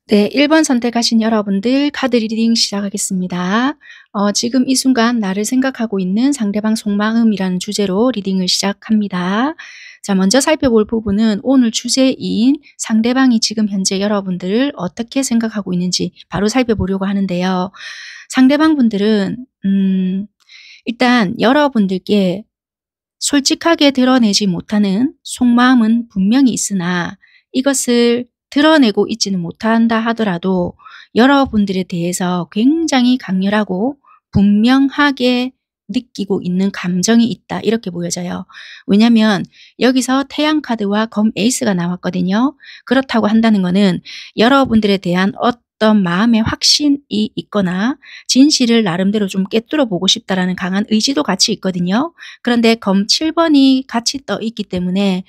네, 1번 선택하신 여러분들 카드 리딩 시작하겠습니다. 지금 이 순간 나를 생각하고 있는 상대방 속마음이라는 주제로 리딩을 시작합니다. 자, 먼저 살펴볼 부분은 오늘 주제인 상대방이 지금 현재 여러분들을 어떻게 생각하고 있는지 바로 살펴보려고 하는데요. 상대방 분들은 일단 여러분들께 솔직하게 드러내지 못하는 속마음은 분명히 있으나 이것을 드러내고 있지는 못한다 하더라도 여러분들에 대해서 굉장히 강렬하고 분명하게 느끼고 있는 감정이 있다, 이렇게 보여져요. 왜냐하면 여기서 태양 카드와 검 에이스가 나왔거든요. 그렇다고 한다는 것은 여러분들에 대한 어떤 마음의 확신이 있거나 진실을 나름대로 좀 꿰뚫어 보고 싶다라는 강한 의지도 같이 있거든요. 그런데 검 7번이 같이 떠 있기 때문에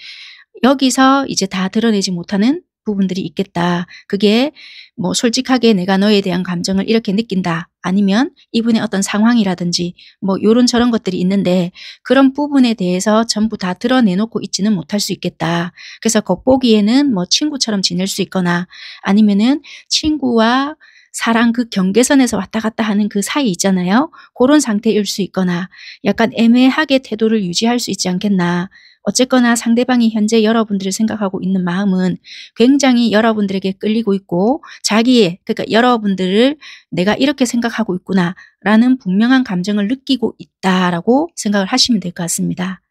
여기서 이제 다 드러내지 못하는 부분들이 있겠다. 그게 뭐 솔직하게 내가 너에 대한 감정을 이렇게 느낀다. 아니면 이분의 어떤 상황이라든지 뭐 요런 저런 것들이 있는데 그런 부분에 대해서 전부 다 드러내놓고 있지는 못할 수 있겠다. 그래서 겉보기에는 뭐 친구처럼 지낼 수 있거나 아니면은 친구와 사랑 그 경계선에서 왔다 갔다 하는 그 사이 있잖아요. 그런 상태일 수 있거나 약간 애매하게 태도를 유지할 수 있지 않겠나. 어쨌거나 상대방이 현재 여러분들을 생각하고 있는 마음은 굉장히 여러분들에게 끌리고 있고 자기의, 그러니까 여러분들을 내가 이렇게 생각하고 있구나 라는 분명한 감정을 느끼고 있다라고 생각을 하시면 될 것 같습니다.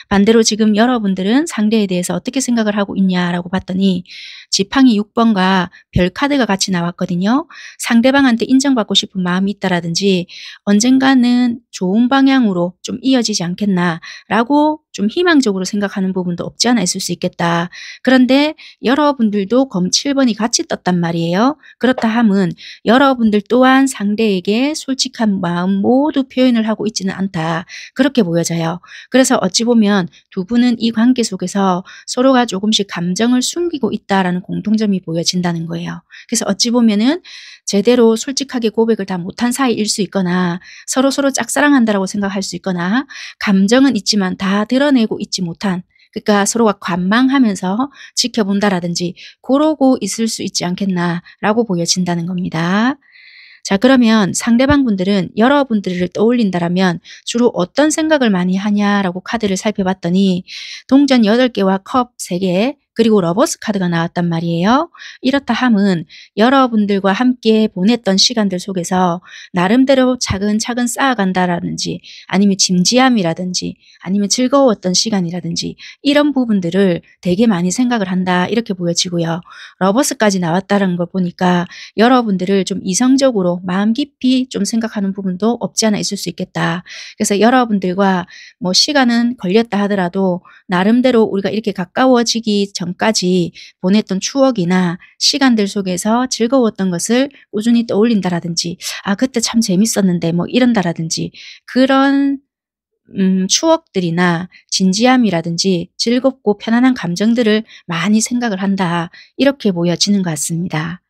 반대로 지금 여러분들은 상대에 대해서 어떻게 생각을 하고 있냐라고 봤더니 지팡이 6번과 별 카드가 같이 나왔거든요. 상대방한테 인정받고 싶은 마음이 있다라든지 언젠가는 좋은 방향으로 좀 이어지지 않겠나라고 좀 희망적으로 생각하는 부분도 없지 않아 있을 수 있겠다. 그런데 여러분들도 검 7번이 같이 떴단 말이에요. 그렇다 함은 여러분들 또한 상대에게 솔직한 마음 모두 표현을 하고 있지는 않다. 그렇게 보여져요. 그래서 어찌 보면 두 분은 이 관계 속에서 서로가 조금씩 감정을 숨기고 있다라는 공통점이 보여진다는 거예요. 그래서 어찌 보면은 제대로 솔직하게 고백을 다 못한 사이일 수 있거나 서로 짝사랑한다라고 생각할 수 있거나 감정은 있지만 다 드러내고 있지 못한, 그러니까 서로가 관망하면서 지켜본다라든지 그러고 있을 수 있지 않겠나라고 보여진다는 겁니다. 자, 그러면 상대방 분들은 여러분들을 떠올린다라면 주로 어떤 생각을 많이 하냐라고 카드를 살펴봤더니 동전 8개와 컵 3개 그리고 러버스 카드가 나왔단 말이에요. 이렇다 함은 여러분들과 함께 보냈던 시간들 속에서 나름대로 차근차근 쌓아간다라든지 아니면 진지함이라든지 아니면 즐거웠던 시간이라든지 이런 부분들을 되게 많이 생각을 한다, 이렇게 보여지고요. 러버스까지 나왔다는 걸 보니까 여러분들을 좀 이성적으로 마음 깊이 좀 생각하는 부분도 없지 않아 있을 수 있겠다. 그래서 여러분들과 뭐 시간은 걸렸다 하더라도 나름대로 우리가 이렇게 가까워지기 전까지 보냈던 추억이나 시간들 속에서 즐거웠던 것을 꾸준히 떠올린다라든지 아 그때 참 재밌었는데 뭐 이런다라든지 그런 추억들이나 진지함이라든지 즐겁고 편안한 감정들을 많이 생각을 한다, 이렇게 보여지는 것 같습니다.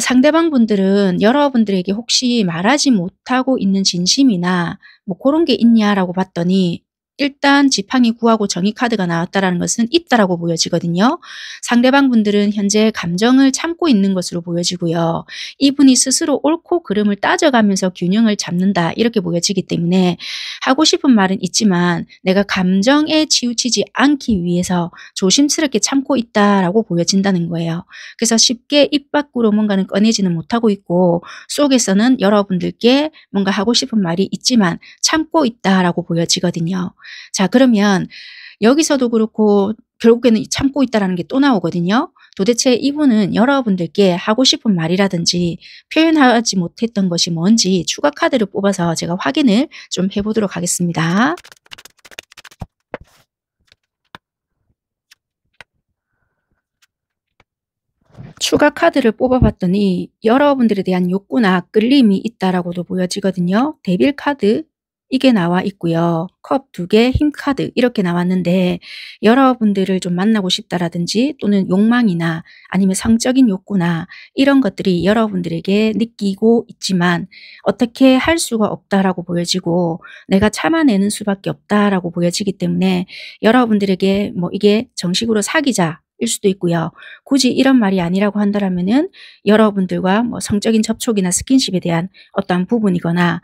상대방 분들은 여러분들에게 혹시 말하지 못하고 있는 진심이나 뭐 그런 게 있냐라고 봤더니 일단 지팡이 9하고 정의 카드가 나왔다라는 것은 있다라고 보여지거든요. 상대방 분들은 현재 감정을 참고 있는 것으로 보여지고요. 이분이 스스로 옳고 그름을 따져가면서 균형을 잡는다, 이렇게 보여지기 때문에 하고 싶은 말은 있지만 내가 감정에 치우치지 않기 위해서 조심스럽게 참고 있다라고 보여진다는 거예요. 그래서 쉽게 입 밖으로 뭔가는 꺼내지는 못하고 있고 속에서는 여러분들께 뭔가 하고 싶은 말이 있지만 참고 있다라고 보여지거든요. 자, 그러면 여기서도 그렇고 결국에는 참고 있다라는 게 또 나오거든요. 도대체 이분은 여러분들께 하고 싶은 말이라든지 표현하지 못했던 것이 뭔지 추가 카드를 뽑아서 제가 확인을 좀 해보도록 하겠습니다. 추가 카드를 뽑아봤더니 여러분들에 대한 욕구나 끌림이 있다라고도 보여지거든요. 데빌 카드 이게 나와 있고요. 컵 2개, 힘 카드 이렇게 나왔는데 여러분들을 좀 만나고 싶다라든지 또는 욕망이나 아니면 성적인 욕구나 이런 것들이 여러분들에게 느끼고 있지만 어떻게 할 수가 없다라고 보여지고 내가 참아내는 수밖에 없다라고 보여지기 때문에 여러분들에게 뭐 이게 정식으로 사귀자 수도 있고요. 굳이 이런 말이 아니라고 한다면은 여러분들과 뭐 성적인 접촉이나 스킨십에 대한 어떠한 부분이거나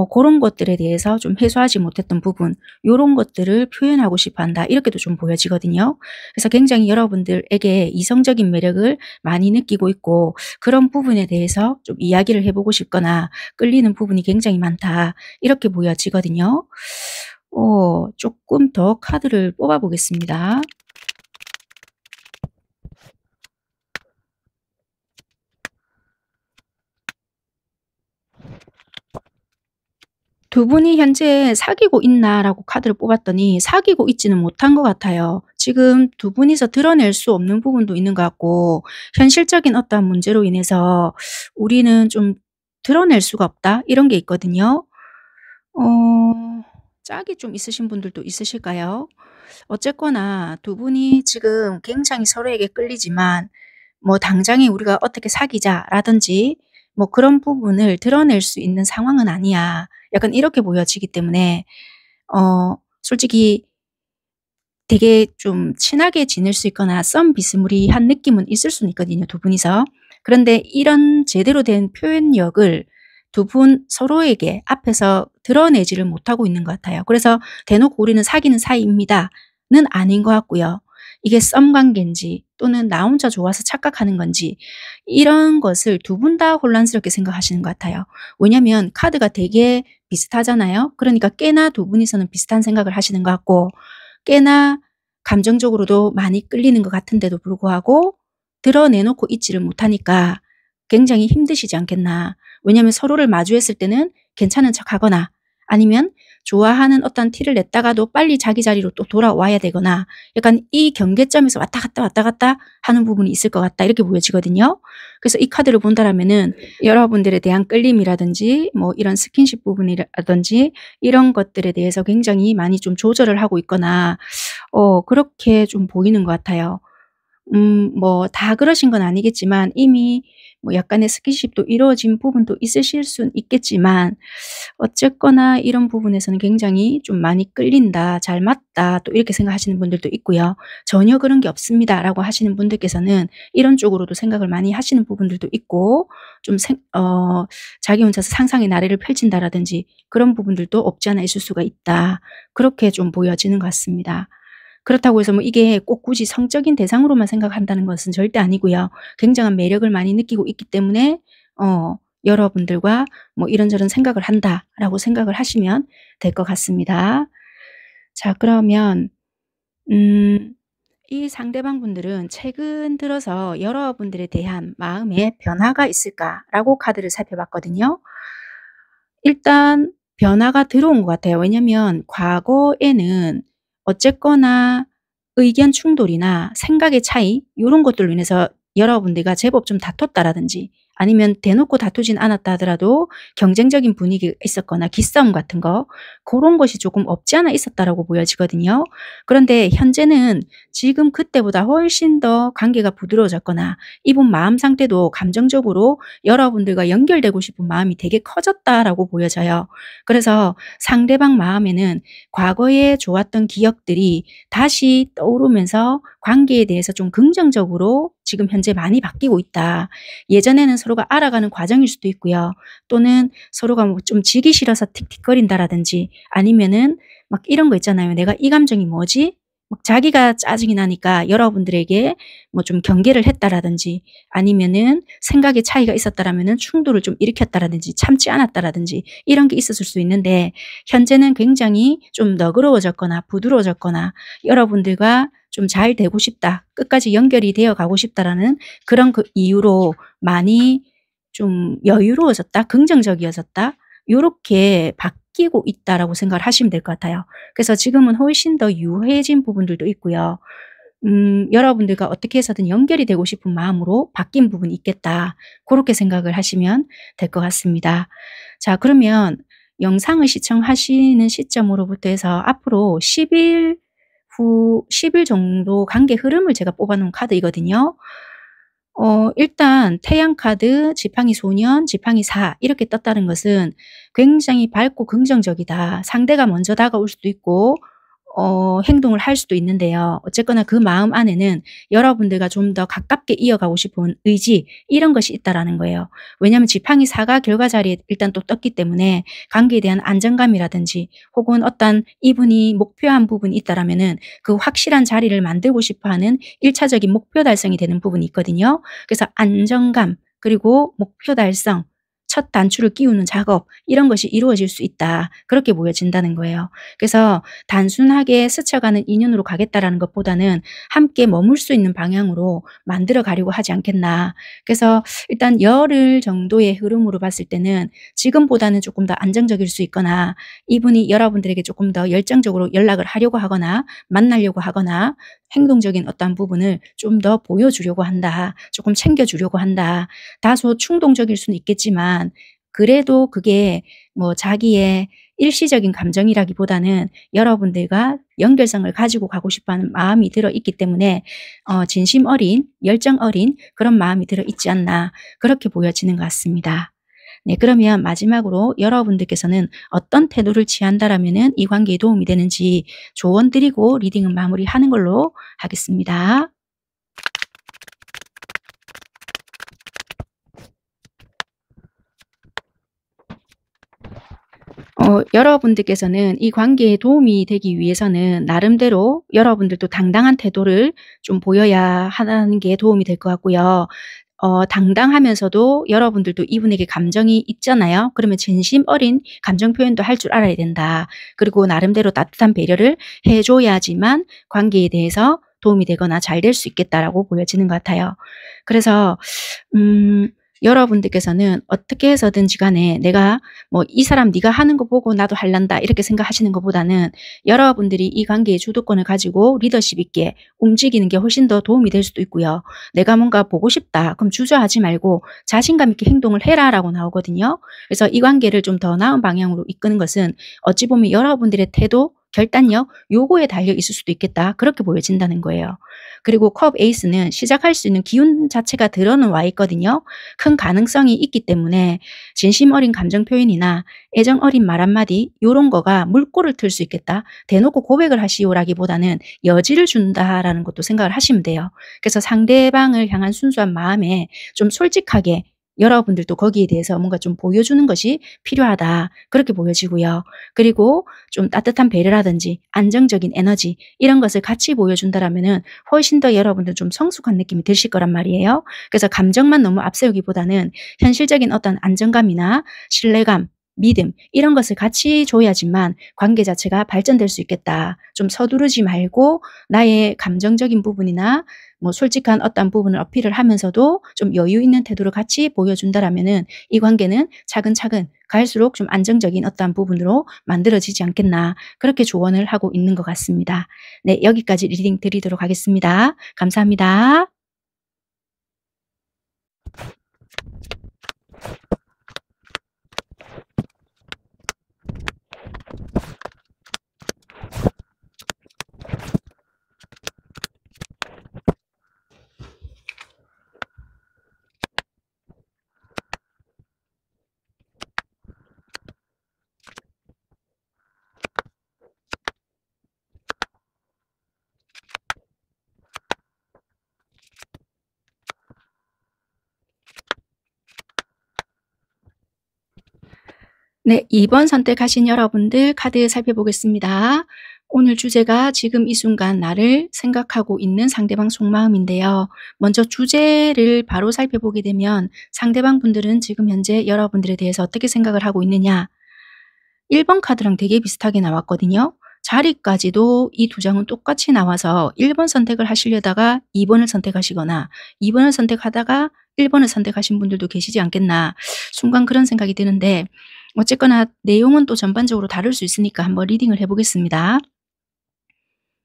그런 것들에 대해서 좀 해소하지 못했던 부분, 요런 것들을 표현하고 싶어 한다. 이렇게도 좀 보여지거든요. 그래서 굉장히 여러분들에게 이성적인 매력을 많이 느끼고 있고 그런 부분에 대해서 좀 이야기를 해보고 싶거나 끌리는 부분이 굉장히 많다. 이렇게 보여지거든요. 조금 더 카드를 뽑아 보겠습니다. 두 분이 현재 사귀고 있나라고 카드를 뽑았더니 사귀고 있지는 못한 것 같아요. 지금 두 분이서 드러낼 수 없는 부분도 있는 것 같고 현실적인 어떠한 문제로 인해서 우리는 좀 드러낼 수가 없다 이런 게 있거든요. 짝이 좀 있으신 분들도 있으실까요? 어쨌거나 두 분이 지금 굉장히 서로에게 끌리지만 뭐 당장에 우리가 어떻게 사귀자라든지 뭐 그런 부분을 드러낼 수 있는 상황은 아니야. 약간 이렇게 보여지기 때문에 솔직히 되게 좀 친하게 지낼 수 있거나 썸 비스무리한 느낌은 있을 수는 있거든요, 두 분이서. 그런데 이런 제대로 된 표현력을 두 분 서로에게 앞에서 드러내지를 못하고 있는 것 같아요. 그래서 대놓고 우리는 사귀는 사이입니다는 아닌 것 같고요. 이게 썸 관계인지 또는 나 혼자 좋아서 착각하는 건지 이런 것을 두 분 다 혼란스럽게 생각하시는 것 같아요. 왜냐면 카드가 되게 비슷하잖아요. 그러니까 꽤나 두 분이서는 비슷한 생각을 하시는 것 같고 꽤나 감정적으로도 많이 끌리는 것 같은데도 불구하고 드러내놓고 있지를 못하니까 굉장히 힘드시지 않겠나. 왜냐하면 서로를 마주했을 때는 괜찮은 척하거나 아니면 좋아하는 어떤 티를 냈다가도 빨리 자기 자리로 또 돌아와야 되거나 약간 이 경계점에서 왔다 갔다 하는 부분이 있을 것 같다 이렇게 보여지거든요. 그래서 이 카드를 본다라면은 여러분들에 대한 끌림이라든지 뭐 이런 스킨십 부분이라든지 이런 것들에 대해서 굉장히 많이 좀 조절을 하고 있거나 그렇게 좀 보이는 것 같아요. 뭐 다 그러신 건 아니겠지만 이미 뭐 약간의 스킨십도 이루어진 부분도 있으실 순 있겠지만 어쨌거나 이런 부분에서는 굉장히 좀 많이 끌린다, 잘 맞다 또 이렇게 생각하시는 분들도 있고요. 전혀 그런 게 없습니다라고 하시는 분들께서는 이런 쪽으로도 생각을 많이 하시는 부분들도 있고 좀 자기 혼자서 상상의 나래를 펼친다라든지 그런 부분들도 없지 않아 있을 수가 있다. 그렇게 좀 보여지는 것 같습니다. 그렇다고 해서 뭐 이게 꼭 굳이 성적인 대상으로만 생각한다는 것은 절대 아니고요. 굉장한 매력을 많이 느끼고 있기 때문에 여러분들과 뭐 이런저런 생각을 한다라고 생각을 하시면 될 것 같습니다. 자, 그러면 이 상대방 분들은 최근 들어서 여러분들에 대한 마음의 변화가 있을까라고 카드를 살펴봤거든요. 일단 변화가 들어온 것 같아요. 왜냐면 과거에는 어쨌거나 의견 충돌이나 생각의 차이 요런 것들로 인해서 여러분들과 제법 좀 다퉜다라든지 아니면 대놓고 다투진 않았다 하더라도 경쟁적인 분위기가 있었거나 기싸움 같은 거 고런 것이 조금 없지 않아 있었다라고 보여지거든요. 그런데 현재는 지금 그때보다 훨씬 더 관계가 부드러워졌거나 이분 마음 상태도 감정적으로 여러분들과 연결되고 싶은 마음이 되게 커졌다라고 보여져요. 그래서 상대방 마음에는 과거에 좋았던 기억들이 다시 떠오르면서 관계에 대해서 좀 긍정적으로 지금 현재 많이 바뀌고 있다. 예전에는 서로가 알아가는 과정일 수도 있고요. 또는 서로가 뭐 좀 지기 싫어서 틱틱거린다라든지 아니면은 막 이런 거 있잖아요. 내가 이 감정이 뭐지? 막 자기가 짜증이 나니까 여러분들에게 뭐 좀 경계를 했다라든지 아니면은 생각의 차이가 있었다라면은 충돌을 좀 일으켰다라든지 참지 않았다라든지 이런 게 있었을 수 있는데 현재는 굉장히 좀 너그러워졌거나 부드러워졌거나 여러분들과 좀 잘 되고 싶다. 끝까지 연결이 되어 가고 싶다라는 그런 그 이유로 많이 좀 여유로워졌다. 긍정적이어졌다. 요렇게 바뀌고 있다라고 생각을 하시면 될 것 같아요. 그래서 지금은 훨씬 더 유해진 부분들도 있고요. 여러분들과 어떻게 해서든 연결이 되고 싶은 마음으로 바뀐 부분이 있겠다. 그렇게 생각을 하시면 될 것 같습니다. 자, 그러면 영상을 시청하시는 시점으로부터 해서 앞으로 10일 후 10일 정도 관계 흐름을 제가 뽑아 놓은 카드이거든요. 일단 태양 카드, 지팡이 소년, 지팡이 4 이렇게 떴다는 것은 굉장히 밝고 긍정적이다. 상대가 먼저 다가올 수도 있고 행동을 할 수도 있는데요. 어쨌거나 그 마음 안에는 여러분들과 좀 더 가깝게 이어가고 싶은 의지 이런 것이 있다라는 거예요. 왜냐하면 지팡이 4가 결과 자리에 일단 또 떴기 때문에 관계에 대한 안정감이라든지 혹은 어떤 이분이 목표한 부분이 있다라면은 그 확실한 자리를 만들고 싶어하는 1차적인 목표 달성이 되는 부분이 있거든요. 그래서 안정감 그리고 목표 달성 첫 단추를 끼우는 작업 이런 것이 이루어질 수 있다. 그렇게 보여진다는 거예요. 그래서 단순하게 스쳐가는 인연으로 가겠다라는 것보다는 함께 머물 수 있는 방향으로 만들어 가려고 하지 않겠나. 그래서 일단 열흘 정도의 흐름으로 봤을 때는 지금보다는 조금 더 안정적일 수 있거나 이분이 여러분들에게 조금 더 열정적으로 연락을 하려고 하거나 만나려고 하거나 행동적인 어떤 부분을 좀 더 보여주려고 한다. 조금 챙겨주려고 한다. 다소 충동적일 수는 있겠지만 그래도 그게 뭐 자기의 일시적인 감정이라기보다는 여러분들과 연결성을 가지고 가고 싶어하는 마음이 들어 있기 때문에 진심 어린 열정 어린 그런 마음이 들어 있지 않나 그렇게 보여지는 것 같습니다. 네, 그러면 마지막으로 여러분들께서는 어떤 태도를 취한다라면은 이 관계에 도움이 되는지 조언 드리고 리딩은 마무리하는 걸로 하겠습니다. 여러분들께서는 이 관계에 도움이 되기 위해서는 나름대로 여러분들도 당당한 태도를 좀 보여야 하는 게 도움이 될 것 같고요. 당당하면서도 여러분들도 이분에게 감정이 있잖아요. 그러면 진심 어린 감정 표현도 할 줄 알아야 된다. 그리고 나름대로 따뜻한 배려를 해 줘야지만 관계에 대해서 도움이 되거나 잘 될 수 있겠다라고 보여지는 것 같아요. 그래서 여러분들께서는 어떻게 해서든지 간에 내가 뭐 '이 사람 네가 하는 거 보고 나도 할란다.' 이렇게 생각하시는 것보다는 여러분들이 이 관계의 주도권을 가지고 리더십 있게 움직이는 게 훨씬 더 도움이 될 수도 있고요. '내가 뭔가 보고 싶다.' 그럼 주저하지 말고 '자신감 있게 행동을 해라.'라고 나오거든요. 그래서 이 관계를 좀 더 나은 방향으로 이끄는 것은 어찌 보면 여러분들의 태도, 결단력 요거에 달려 있을 수도 있겠다. 그렇게 보여진다는 거예요. 그리고 컵 에이스는 시작할 수 있는 기운 자체가 들어는 와 있거든요. 큰 가능성이 있기 때문에 진심 어린 감정 표현이나 애정 어린 말 한마디 요런 거가 물꼬를 틀 수 있겠다. 대놓고 고백을 하시오라기보다는 여지를 준다라는 것도 생각을 하시면 돼요. 그래서 상대방을 향한 순수한 마음에 좀 솔직하게 여러분들도 거기에 대해서 뭔가 좀 보여주는 것이 필요하다. 그렇게 보여지고요. 그리고 좀 따뜻한 배려라든지 안정적인 에너지 이런 것을 같이 보여준다라면은 훨씬 더 여러분들 좀 성숙한 느낌이 드실 거란 말이에요. 그래서 감정만 너무 앞세우기보다는 현실적인 어떤 안정감이나 신뢰감, 믿음 이런 것을 같이 줘야지만 관계 자체가 발전될 수 있겠다. 좀 서두르지 말고 나의 감정적인 부분이나 뭐 솔직한 어떤 부분을 어필을 하면서도 좀 여유 있는 태도를 같이 보여준다라면은 이 관계는 차근차근 갈수록 좀 안정적인 어떤 부분으로 만들어지지 않겠나 그렇게 조언을 하고 있는 것 같습니다. 네, 여기까지 리딩 드리도록 하겠습니다. 감사합니다. 네, 2번 선택하신 여러분들 카드 살펴보겠습니다. 오늘 주제가 지금 이 순간 나를 생각하고 있는 상대방 속마음인데요. 먼저 주제를 바로 살펴보게 되면 상대방 분들은 지금 현재 여러분들에 대해서 어떻게 생각을 하고 있느냐. 1번 카드랑 되게 비슷하게 나왔거든요. 자리까지도 이 두 장은 똑같이 나와서 1번 선택을 하시려다가 2번을 선택하시거나 2번을 선택하다가 1번을 선택하신 분들도 계시지 않겠나. 순간 그런 생각이 드는데 어쨌거나 내용은 또 전반적으로 다를 수 있으니까 한번 리딩을 해 보겠습니다.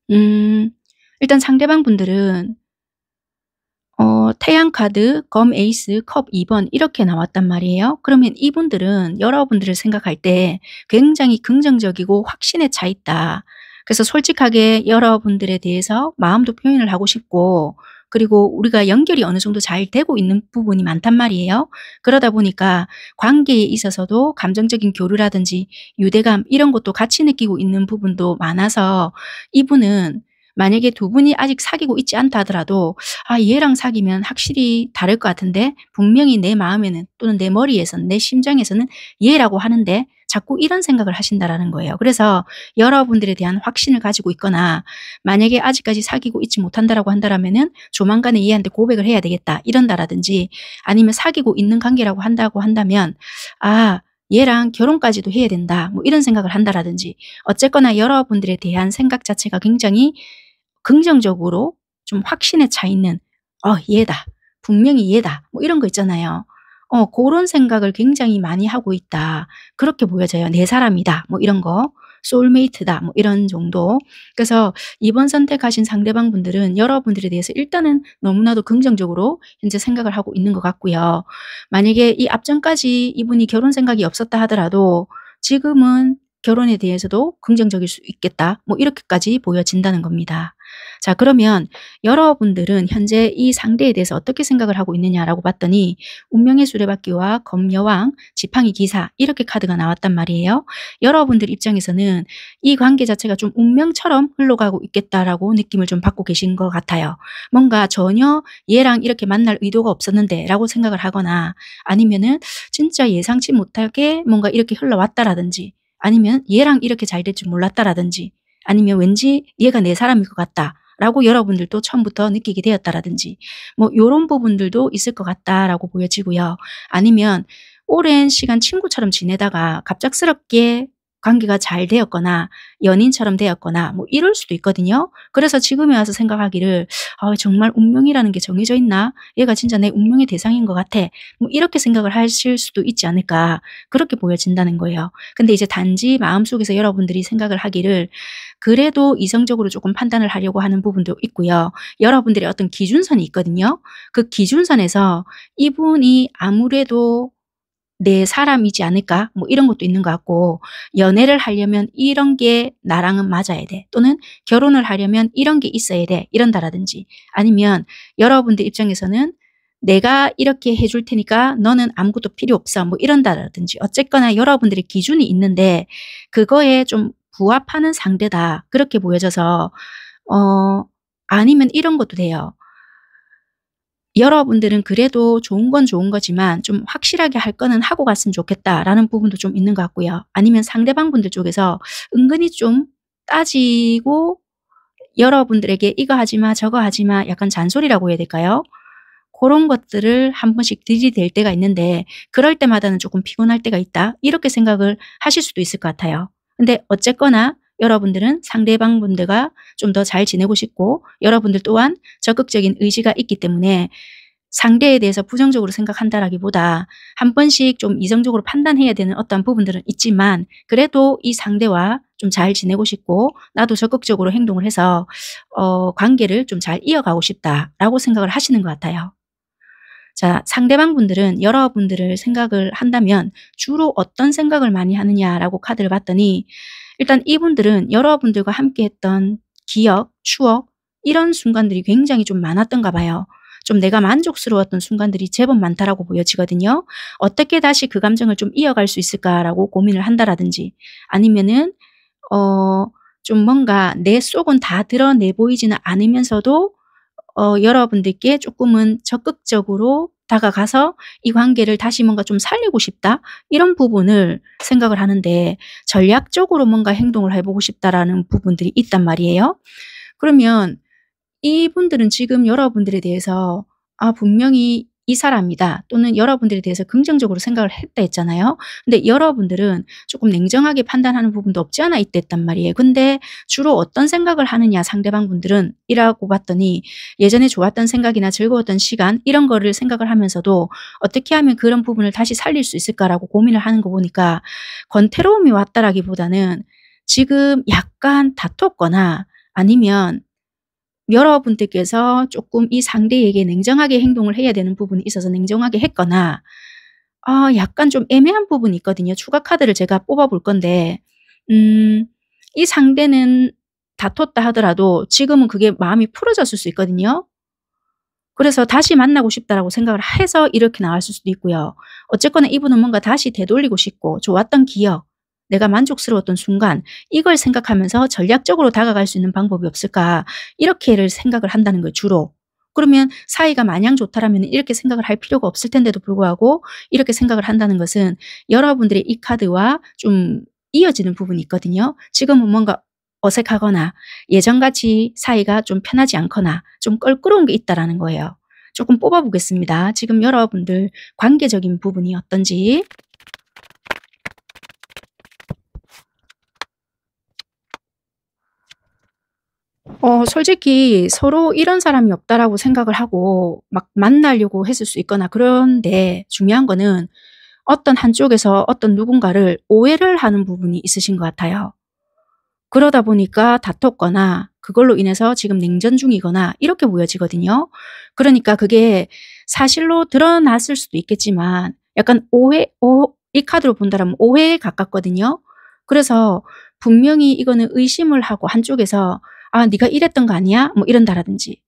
일단 상대방 분들은 태양 카드, 검 에이스, 컵 2번 이렇게 나왔단 말이에요. 그러면 이분들은 여러분들을 생각할 때 굉장히 긍정적이고 확신에 차 있다. 그래서 솔직하게 여러분들에 대해서 마음도 표현을 하고 싶고 그리고 우리가 연결이 어느 정도 잘 되고 있는 부분이 많단 말이에요. 그러다 보니까 관계에 있어서도 감정적인 교류라든지 유대감 이런 것도 같이 느끼고 있는 부분도 많아서 이분은 만약에 두 분이 아직 사귀고 있지 않다 하더라도 아, 얘랑 사귀면 확실히 다를 것 같은데 분명히 내 마음에는 또는 내 머리에서는 내 심장에서는 얘라고 하는데 자꾸 이런 생각을 하신다라는 거예요. 그래서 여러분들에 대한 확신을 가지고 있거나 만약에 아직까지 사귀고 있지 못한다라고 한다라면은 조만간에 얘한테 고백을 해야 되겠다 이런다라든지 아니면 사귀고 있는 관계라고 한다고 한다면 아, 얘랑 결혼까지도 해야 된다 뭐 이런 생각을 한다라든지 어쨌거나 여러분들에 대한 생각 자체가 굉장히 긍정적으로 좀 확신에 차 있는 얘다. 분명히 얘다. 뭐 이런 거 있잖아요. 그런 생각을 굉장히 많이 하고 있다. 그렇게 보여져요. 내 사람이다. 뭐 이런 거. 소울메이트다. 뭐 이런 정도. 그래서 이번 선택하신 상대방 분들은 여러분들에 대해서 일단은 너무나도 긍정적으로 현재 생각을 하고 있는 것 같고요. 만약에 이 앞전까지 이분이 결혼 생각이 없었다 하더라도 지금은 결혼에 대해서도 긍정적일 수 있겠다. 뭐 이렇게까지 보여진다는 겁니다. 자, 그러면 여러분들은 현재 이 상대에 대해서 어떻게 생각을 하고 있느냐라고 봤더니 운명의 수레바퀴와 검여왕, 지팡이 기사 이렇게 카드가 나왔단 말이에요. 여러분들 입장에서는 이 관계 자체가 좀 운명처럼 흘러가고 있겠다라고 느낌을 좀 받고 계신 것 같아요. 뭔가 전혀 얘랑 이렇게 만날 의도가 없었는데 라고 생각을 하거나 아니면은 진짜 예상치 못하게 뭔가 이렇게 흘러왔다라든지 아니면 얘랑 이렇게 잘 될 줄 몰랐다라든지 아니면 왠지 얘가 내 사람일 것 같다. 라고 여러분들도 처음부터 느끼게 되었다라든지 뭐 요런 부분들도 있을 것 같다라고 보여지고요. 아니면 오랜 시간 친구처럼 지내다가 갑작스럽게 관계가 잘 되었거나 연인처럼 되었거나 뭐 이럴 수도 있거든요. 그래서 지금에 와서 생각하기를 정말 운명이라는 게 정해져 있나? 얘가 진짜 내 운명의 대상인 것 같아. 뭐 이렇게 생각을 하실 수도 있지 않을까. 그렇게 보여진다는 거예요. 근데 이제 단지 마음속에서 여러분들이 생각을 하기를 그래도 이성적으로 조금 판단을 하려고 하는 부분도 있고요. 여러분들의 어떤 기준선이 있거든요. 그 기준선에서 이분이 아무래도 내 사람이지 않을까? 뭐 이런 것도 있는 것 같고 연애를 하려면 이런 게 나랑은 맞아야 돼. 또는 결혼을 하려면 이런 게 있어야 돼. 이런다라든지 아니면 여러분들 입장에서는 내가 이렇게 해줄 테니까 너는 아무것도 필요 없어. 뭐 이런다라든지 어쨌거나 여러분들의 기준이 있는데 그거에 좀 부합하는 상대다. 그렇게 보여져서 아니면 이런 것도 돼요. 여러분들은 그래도 좋은 건 좋은 거지만 좀 확실하게 할 거는 하고 갔으면 좋겠다라는 부분도 좀 있는 것 같고요. 아니면 상대방 분들 쪽에서 은근히 좀 따지고 여러분들에게 이거 하지 마 저거 하지 마 약간 잔소리라고 해야 될까요? 그런 것들을 한 번씩 들이댈 때가 있는데 그럴 때마다는 조금 피곤할 때가 있다. 이렇게 생각을 하실 수도 있을 것 같아요. 근데 어쨌거나 여러분들은 상대방 분들과 좀 더 잘 지내고 싶고 여러분들 또한 적극적인 의지가 있기 때문에 상대에 대해서 부정적으로 생각한다라기보다 한 번씩 좀 이성적으로 판단해야 되는 어떤 부분들은 있지만 그래도 이 상대와 좀 잘 지내고 싶고 나도 적극적으로 행동을 해서 관계를 좀 잘 이어가고 싶다라고 생각을 하시는 것 같아요. 자, 상대방 분들은 여러분들을 생각을 한다면 주로 어떤 생각을 많이 하느냐라고 카드를 봤더니 일단 이분들은 여러분들과 함께 했던 기억, 추억 이런 순간들이 굉장히 좀 많았던가 봐요. 좀 내가 만족스러웠던 순간들이 제법 많다라고 보여지거든요. 어떻게 다시 그 감정을 좀 이어갈 수 있을까라고 고민을 한다라든지 아니면은 좀 뭔가 내 속은 다 드러내 보이지는 않으면서도 여러분들께 조금은 적극적으로 다가가서 이 관계를 다시 뭔가 좀 살리고 싶다 이런 부분을 생각을 하는데 전략적으로 뭔가 행동을 해보고 싶다라는 부분들이 있단 말이에요. 그러면 이분들은 지금 여러분들에 대해서 분명히 이 사람이다 또는 여러분들에 대해서 긍정적으로 생각을 했다 했잖아요. 근데 여러분들은 조금 냉정하게 판단하는 부분도 없지 않아 있댔단 말이에요. 근데 주로 어떤 생각을 하느냐 상대방 분들은 이라고 봤더니 예전에 좋았던 생각이나 즐거웠던 시간 이런 거를 생각을 하면서도 어떻게 하면 그런 부분을 다시 살릴 수 있을까라고 고민을 하는 거 보니까 권태로움이 왔다라기보다는 지금 약간 다퉜거나 아니면 여러분들께서 조금 이 상대에게 냉정하게 행동을 해야 되는 부분이 있어서 냉정하게 했거나 약간 좀 애매한 부분이 있거든요. 추가 카드를 제가 뽑아 볼 건데 이 상대는 다퉜다 하더라도 지금은 그게 마음이 풀어졌을 수 있거든요. 그래서 다시 만나고 싶다라고 생각을 해서 이렇게 나왔을 수도 있고요. 어쨌거나 이분은 뭔가 다시 되돌리고 싶고 좋았던 기억, 내가 만족스러웠던 순간 이걸 생각하면서 전략적으로 다가갈 수 있는 방법이 없을까 이렇게를 생각을 한다는 거예요. 주로. 그러면 사이가 마냥 좋다라면 이렇게 생각을 할 필요가 없을 텐데도 불구하고 이렇게 생각을 한다는 것은 여러분들의 이 카드와 좀 이어지는 부분이 있거든요. 지금은 뭔가 어색하거나 예전같이 사이가 좀 편하지 않거나 좀 껄끄러운 게 있다라는 거예요. 조금 뽑아보겠습니다. 지금 여러분들 관계적인 부분이 어떤지. 솔직히 서로 이런 사람이 없다라고 생각을 하고 막 만나려고 했을 수 있거나 그런데 중요한 거는 어떤 한쪽에서 어떤 누군가를 오해를 하는 부분이 있으신 것 같아요. 그러다 보니까 다퉜거나 그걸로 인해서 지금 냉전 중이거나 이렇게 보여지거든요. 그러니까 그게 사실로 드러났을 수도 있겠지만 약간 이 카드로 본다라면 오해에 가깝거든요. 그래서 분명히 이거는 의심을 하고 한쪽에서 "아 네가 이랬던 거 아니야?" 뭐 이런다라든지.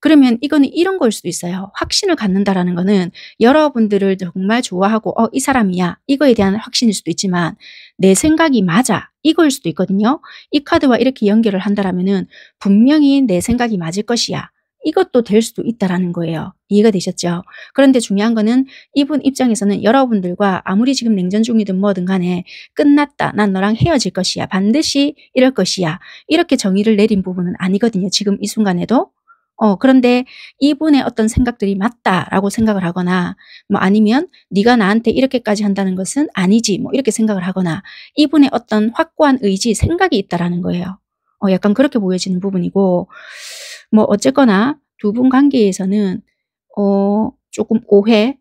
그러면 이거는 이런 거일 수도 있어요. 확신을 갖는다라는 거는 여러분들을 정말 좋아하고 '이 사람이야.' 이거에 대한 확신일 수도 있지만 '내 생각이 맞아.' 이거일 수도 있거든요. 이 카드와 이렇게 연결을 한다라면은 분명히 '내 생각이 맞을 것이야.' 이것도 될 수도 있다라는 거예요. 이해가 되셨죠? 그런데 중요한 거는 이분 입장에서는 여러분들과 아무리 지금 냉전 중이든 뭐든 간에 '끝났다. 난 너랑 헤어질 것이야. 반드시 이럴 것이야.' 이렇게 정의를 내린 부분은 아니거든요, 지금 이 순간에도. 그런데 이분의 어떤 생각들이 맞다라고 생각을 하거나 뭐 아니면 네가 나한테 이렇게까지 한다는 것은 아니지 뭐 이렇게 생각을 하거나 이분의 어떤 확고한 의지, 생각이 있다라는 거예요. 약간 그렇게 보여지는 부분이고 뭐 어쨌거나 두 분 관계에서는 조금 오해,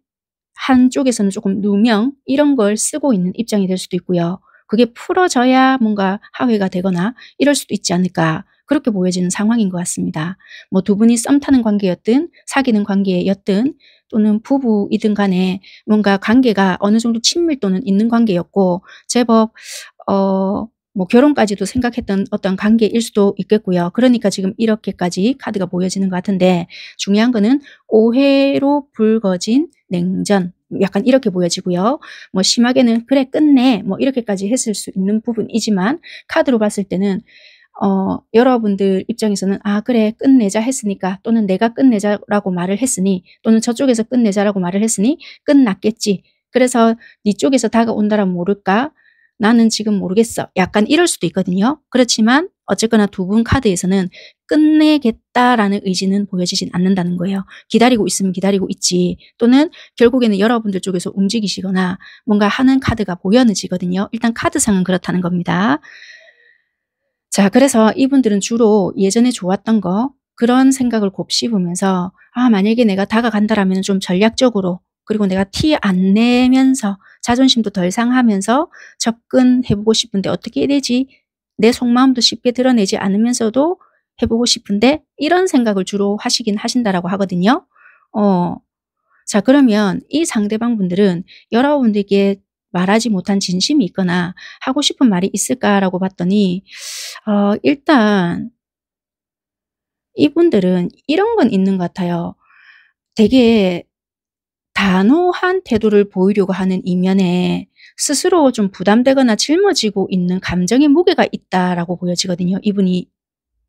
한쪽에서는 조금 누명 이런 걸 쓰고 있는 입장이 될 수도 있고요. 그게 풀어져야 뭔가 화해가 되거나 이럴 수도 있지 않을까 그렇게 보여지는 상황인 것 같습니다. 뭐 두 분이 썸 타는 관계였든 사귀는 관계였든 또는 부부이든 간에 뭔가 관계가 어느 정도 친밀도는 있는 관계였고 제법 뭐 결혼까지도 생각했던 어떤 관계일 수도 있겠고요. 그러니까 지금 이렇게까지 카드가 보여지는 것 같은데 중요한 거는 오해로 불거진 냉전 약간 이렇게 보여지고요. 뭐 심하게는 '그래 끝내.' 뭐 이렇게까지 했을 수 있는 부분이지만 카드로 봤을 때는 여러분들 입장에서는 '아 그래 끝내자.' 했으니까 또는 '내가 끝내자.'라고 말을 했으니 또는 '저쪽에서 끝내자.'라고 말을 했으니 '끝났겠지. 그래서 네 쪽에서 다가온다라면 모를까? 나는 지금 모르겠어.' 약간 이럴 수도 있거든요. 그렇지만 어쨌거나 두 분 카드에서는 '끝내겠다.'라는 의지는 보여지진 않는다는 거예요. 기다리고 있으면 기다리고 있지 또는 결국에는 여러분들 쪽에서 움직이시거나 뭔가 하는 카드가 보여지거든요. 일단 카드상은 그렇다는 겁니다. 자 그래서 이분들은 주로 예전에 좋았던 거 그런 생각을 곱씹으면서 '아 만약에 내가 다가간다라면 좀 전략적으로 그리고 내가 티 안 내면서 자존심도 덜 상하면서 접근해 보고 싶은데 어떻게 해야 되지? 내 속마음도 쉽게 드러내지 않으면서도 해 보고 싶은데.' 이런 생각을 주로 하시긴 하신다라고 하거든요. 어 자 그러면 이 상대방 분들은 여러분들께 말하지 못한 진심이 있거나 하고 싶은 말이 있을까라고 봤더니 일단 이분들은 이런 건 있는 것 같아요. 되게 단호한 태도를 보이려고 하는 이면에 스스로 좀 부담되거나 짊어지고 있는 감정의 무게가 있다라고 보여지거든요, 이분이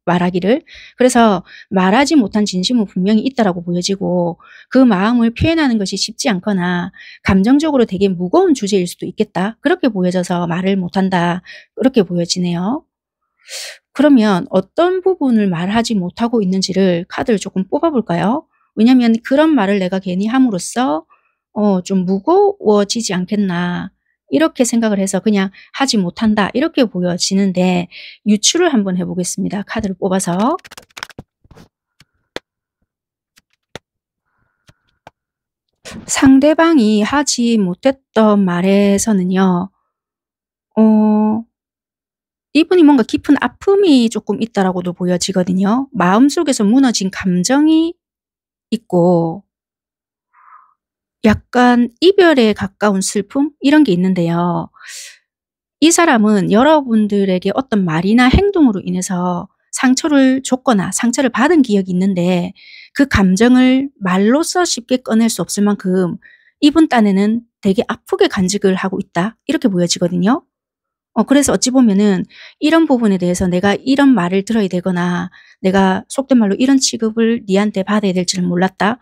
말하기를. 그래서 말하지 못한 진심은 분명히 있다라고 보여지고 그 마음을 표현하는 것이 쉽지 않거나 감정적으로 되게 무거운 주제일 수도 있겠다. 그렇게 보여져서 말을 못한다. 그렇게 보여지네요. 그러면 어떤 부분을 말하지 못하고 있는지를 카드를 조금 뽑아 볼까요? 왜냐하면 '그런 말을 내가 괜히 함으로써 좀 무거워지지 않겠나.' 이렇게 생각을 해서 그냥 '하지 못한다.' 이렇게 보여지는데 유추를 한번 해 보겠습니다, 카드를 뽑아서. 상대방이 하지 못했던 말에서는요. 어 이분이 뭔가 깊은 아픔이 조금 있다라고도 보여지거든요. 마음속에서 무너진 감정이 있고 약간 이별에 가까운 슬픔 이런 게 있는데요. 이 사람은 여러분들에게 어떤 말이나 행동으로 인해서 상처를 줬거나 상처를 받은 기억이 있는데 그 감정을 말로써 쉽게 꺼낼 수 없을 만큼 이분 딴에는 되게 아프게 간직을 하고 있다. 이렇게 보여지거든요. 그래서 어찌 보면은 이런 부분에 대해서 내가 이런 말을 들어야 되거나 내가 속된 말로 이런 취급을 니한테 받아야 될 줄은 몰랐다.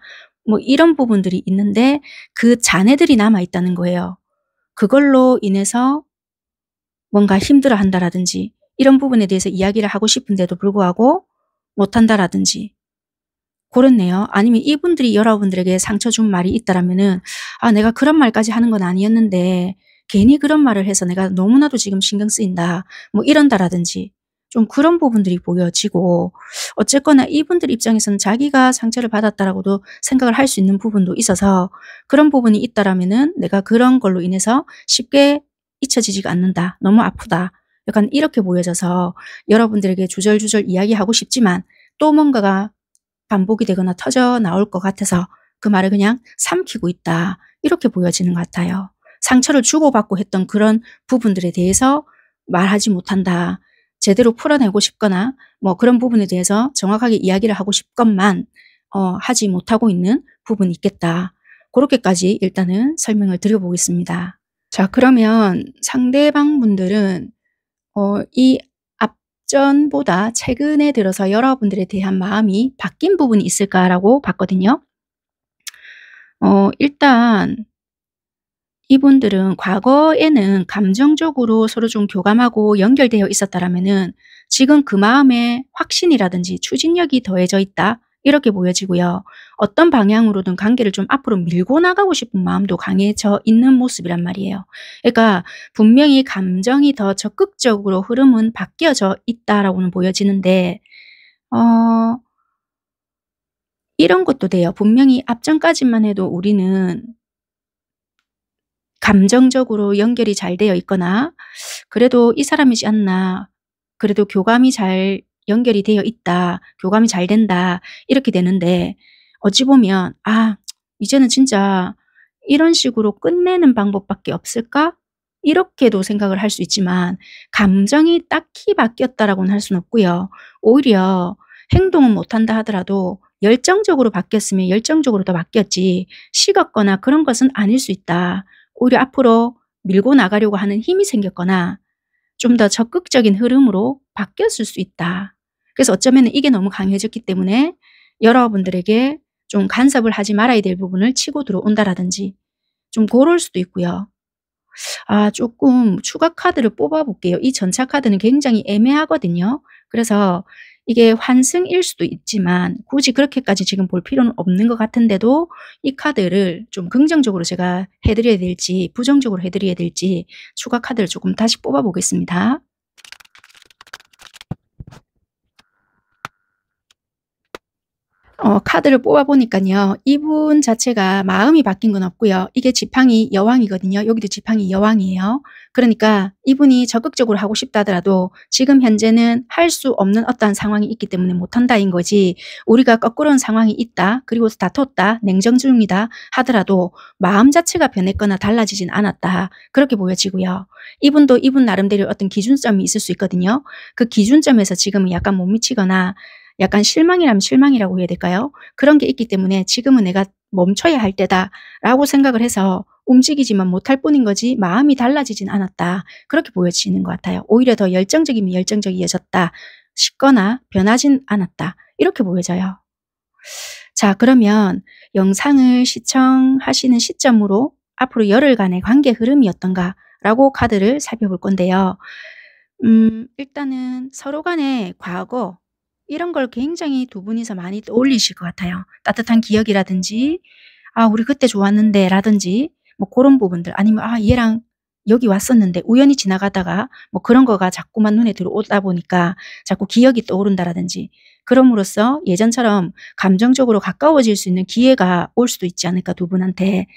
뭐 이런 부분들이 있는데 그 잔해들이 남아 있다는 거예요. 그걸로 인해서 뭔가 힘들어한다라든지 이런 부분에 대해서 이야기를 하고 싶은데도 불구하고 못한다라든지 그렇네요. 아니면 이분들이 여러분들에게 상처 준 말이 있다라면은 내가 그런 말까지 하는 건 아니었는데 괜히 그런 말을 해서 내가 너무나도 지금 신경 쓰인다. 뭐 이런다라든지 좀 그런 부분들이 보여지고 어쨌거나 이분들 입장에서는 자기가 상처를 받았다라고도 생각을 할 수 있는 부분도 있어서 그런 부분이 있다라면은 내가 그런 걸로 인해서 쉽게 잊혀지지가 않는다. 너무 아프다. 약간 이렇게 보여져서 여러분들에게 주절주절 이야기하고 싶지만 또 뭔가가 반복이 되거나 터져 나올 것 같아서 그 말을 그냥 삼키고 있다. 이렇게 보여지는 것 같아요. 상처를 주고받고 했던 그런 부분들에 대해서 말하지 못한다. 제대로 풀어내고 싶거나 뭐 그런 부분에 대해서 정확하게 이야기를 하고 싶건만 하지 못하고 있는 부분이 있겠다. 그렇게까지 일단은 설명을 드려보겠습니다. 자, 그러면 상대방 분들은 이 앞전보다 최근에 들어서 여러분들에 대한 마음이 바뀐 부분이 있을까라고 봤거든요. 일단 이분들은 과거에는 감정적으로 서로 좀 교감하고 연결되어 있었다라면은 지금 그 마음에 확신이라든지 추진력이 더해져 있다. 이렇게 보여지고요. 어떤 방향으로든 관계를 좀 앞으로 밀고 나가고 싶은 마음도 강해져 있는 모습이란 말이에요. 그러니까 분명히 감정이 더 적극적으로 흐름은 바뀌어져 있다라고는 보여지는데 이런 것도 돼요. 분명히 앞전까지만 해도 우리는 감정적으로 연결이 잘 되어 있거나 그래도 이 사람이지 않나, 그래도 교감이 잘 연결이 되어 있다, 교감이 잘 된다 이렇게 되는데 어찌 보면 이제는 진짜 이런 식으로 끝내는 방법밖에 없을까? 이렇게도 생각을 할 수 있지만 감정이 딱히 바뀌었다라고는 할 수는 없고요. 오히려 행동은 못한다 하더라도 열정적으로 바뀌었으면 열정적으로 더 바뀌었지 식었거나 그런 것은 아닐 수 있다. 오히려 앞으로 밀고 나가려고 하는 힘이 생겼거나 좀 더 적극적인 흐름으로 바뀌었을 수 있다. 그래서 어쩌면 이게 너무 강해졌기 때문에 여러분들에게 좀 간섭을 하지 말아야 될 부분을 치고 들어온다라든지 좀 그럴 수도 있고요. 조금 추가 카드를 뽑아 볼게요. 이 전차 카드는 굉장히 애매하거든요. 그래서 이게 환승일 수도 있지만 굳이 그렇게까지 지금 볼 필요는 없는 것 같은데도 이 카드를 좀 긍정적으로 제가 해드려야 될지 부정적으로 해드려야 될지 추가 카드를 조금 다시 뽑아 보겠습니다. 카드를 뽑아 보니까요. 이분 자체가 마음이 바뀐 건 없고요. 이게 지팡이 여왕이거든요. 여기도 지팡이 여왕이에요. 그러니까 이분이 적극적으로 하고 싶다 하더라도 지금 현재는 할 수 없는 어떠한 상황이 있기 때문에 못한다인 거지 우리가 거꾸로는 상황이 있다. 그리고 다퉜다. 냉정 중이다 하더라도 마음 자체가 변했거나 달라지진 않았다. 그렇게 보여지고요. 이분도 이분 나름대로 어떤 기준점이 있을 수 있거든요. 그 기준점에서 지금은 약간 못 미치거나 약간 실망이라면 실망이라고 해야 될까요? 그런 게 있기 때문에 지금은 내가 멈춰야 할 때다라고 생각을 해서 움직이지만 못할 뿐인 거지 마음이 달라지진 않았다. 그렇게 보여지는 것 같아요. 오히려 더 열정적이면 열정적이어졌다. 식거나 변하진 않았다. 이렇게 보여져요. 자, 그러면 영상을 시청하시는 시점으로 앞으로 열흘간의 관계 흐름이 어떤가라고 카드를 살펴볼 건데요. 일단은 서로 간의 과거 이런 걸 굉장히 두 분이서 많이 떠올리실 것 같아요. 따뜻한 기억이라든지 우리 그때 좋았는데 라든지 뭐 그런 부분들 아니면 얘랑 여기 왔었는데 우연히 지나가다가 뭐 그런 거가 자꾸만 눈에 들어오다 보니까 자꾸 기억이 떠오른다라든지 그럼으로써 예전처럼 감정적으로 가까워질 수 있는 기회가 올 수도 있지 않을까 두 분한테.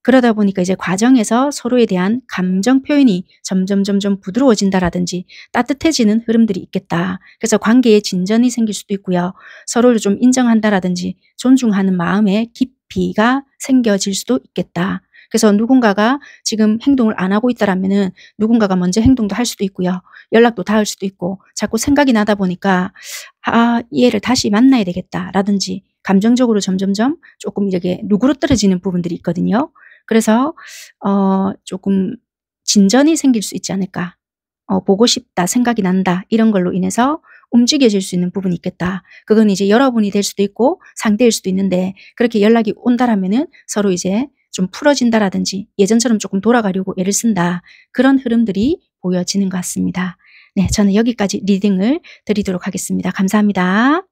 그러다 보니까 이제 과정에서 서로에 대한 감정 표현이 점점 부드러워진다라든지 따뜻해지는 흐름들이 있겠다. 그래서 관계에 진전이 생길 수도 있고요. 서로를 좀 인정한다라든지 존중하는 마음의 깊이가 생겨질 수도 있겠다. 그래서 누군가가 지금 행동을 안 하고 있다라면은 누군가가 먼저 행동도 할 수도 있고요. 연락도 닿을 수도 있고 자꾸 생각이 나다 보니까 '아 이 애를 다시 만나야 되겠다.'라든지 감정적으로 점점점 조금 이렇게 누그러뜨려지는 부분들이 있거든요. 그래서 조금 진전이 생길 수 있지 않을까. '보고 싶다. 생각이 난다.' 이런 걸로 인해서 움직여질 수 있는 부분이 있겠다. 그건 이제 여러분이 될 수도 있고 상대일 수도 있는데 그렇게 연락이 온다라면은 서로 이제 좀 풀어진다라든지 예전처럼 조금 돌아가려고 애를 쓴다. 그런 흐름들이 보여지는 것 같습니다. 네, 저는 여기까지 리딩을 드리도록 하겠습니다. 감사합니다.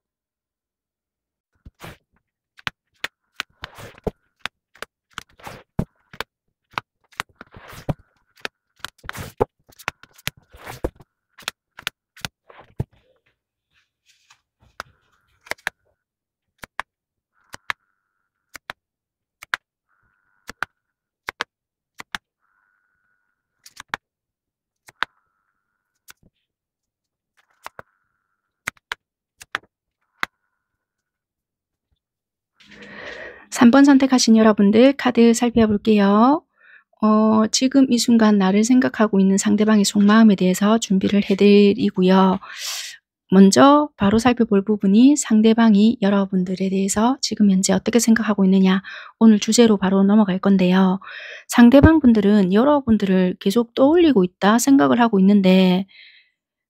3번 선택하신 여러분들 카드 살펴볼게요. 지금 이 순간 나를 생각하고 있는 상대방의 속마음에 대해서 준비를 해 드리고요. 먼저 바로 살펴볼 부분이 상대방이 여러분들에 대해서 지금 현재 어떻게 생각하고 있느냐, 오늘 주제로 바로 넘어갈 건데요. 상대방 분들은 여러분들을 계속 떠올리고 있다 생각을 하고 있는데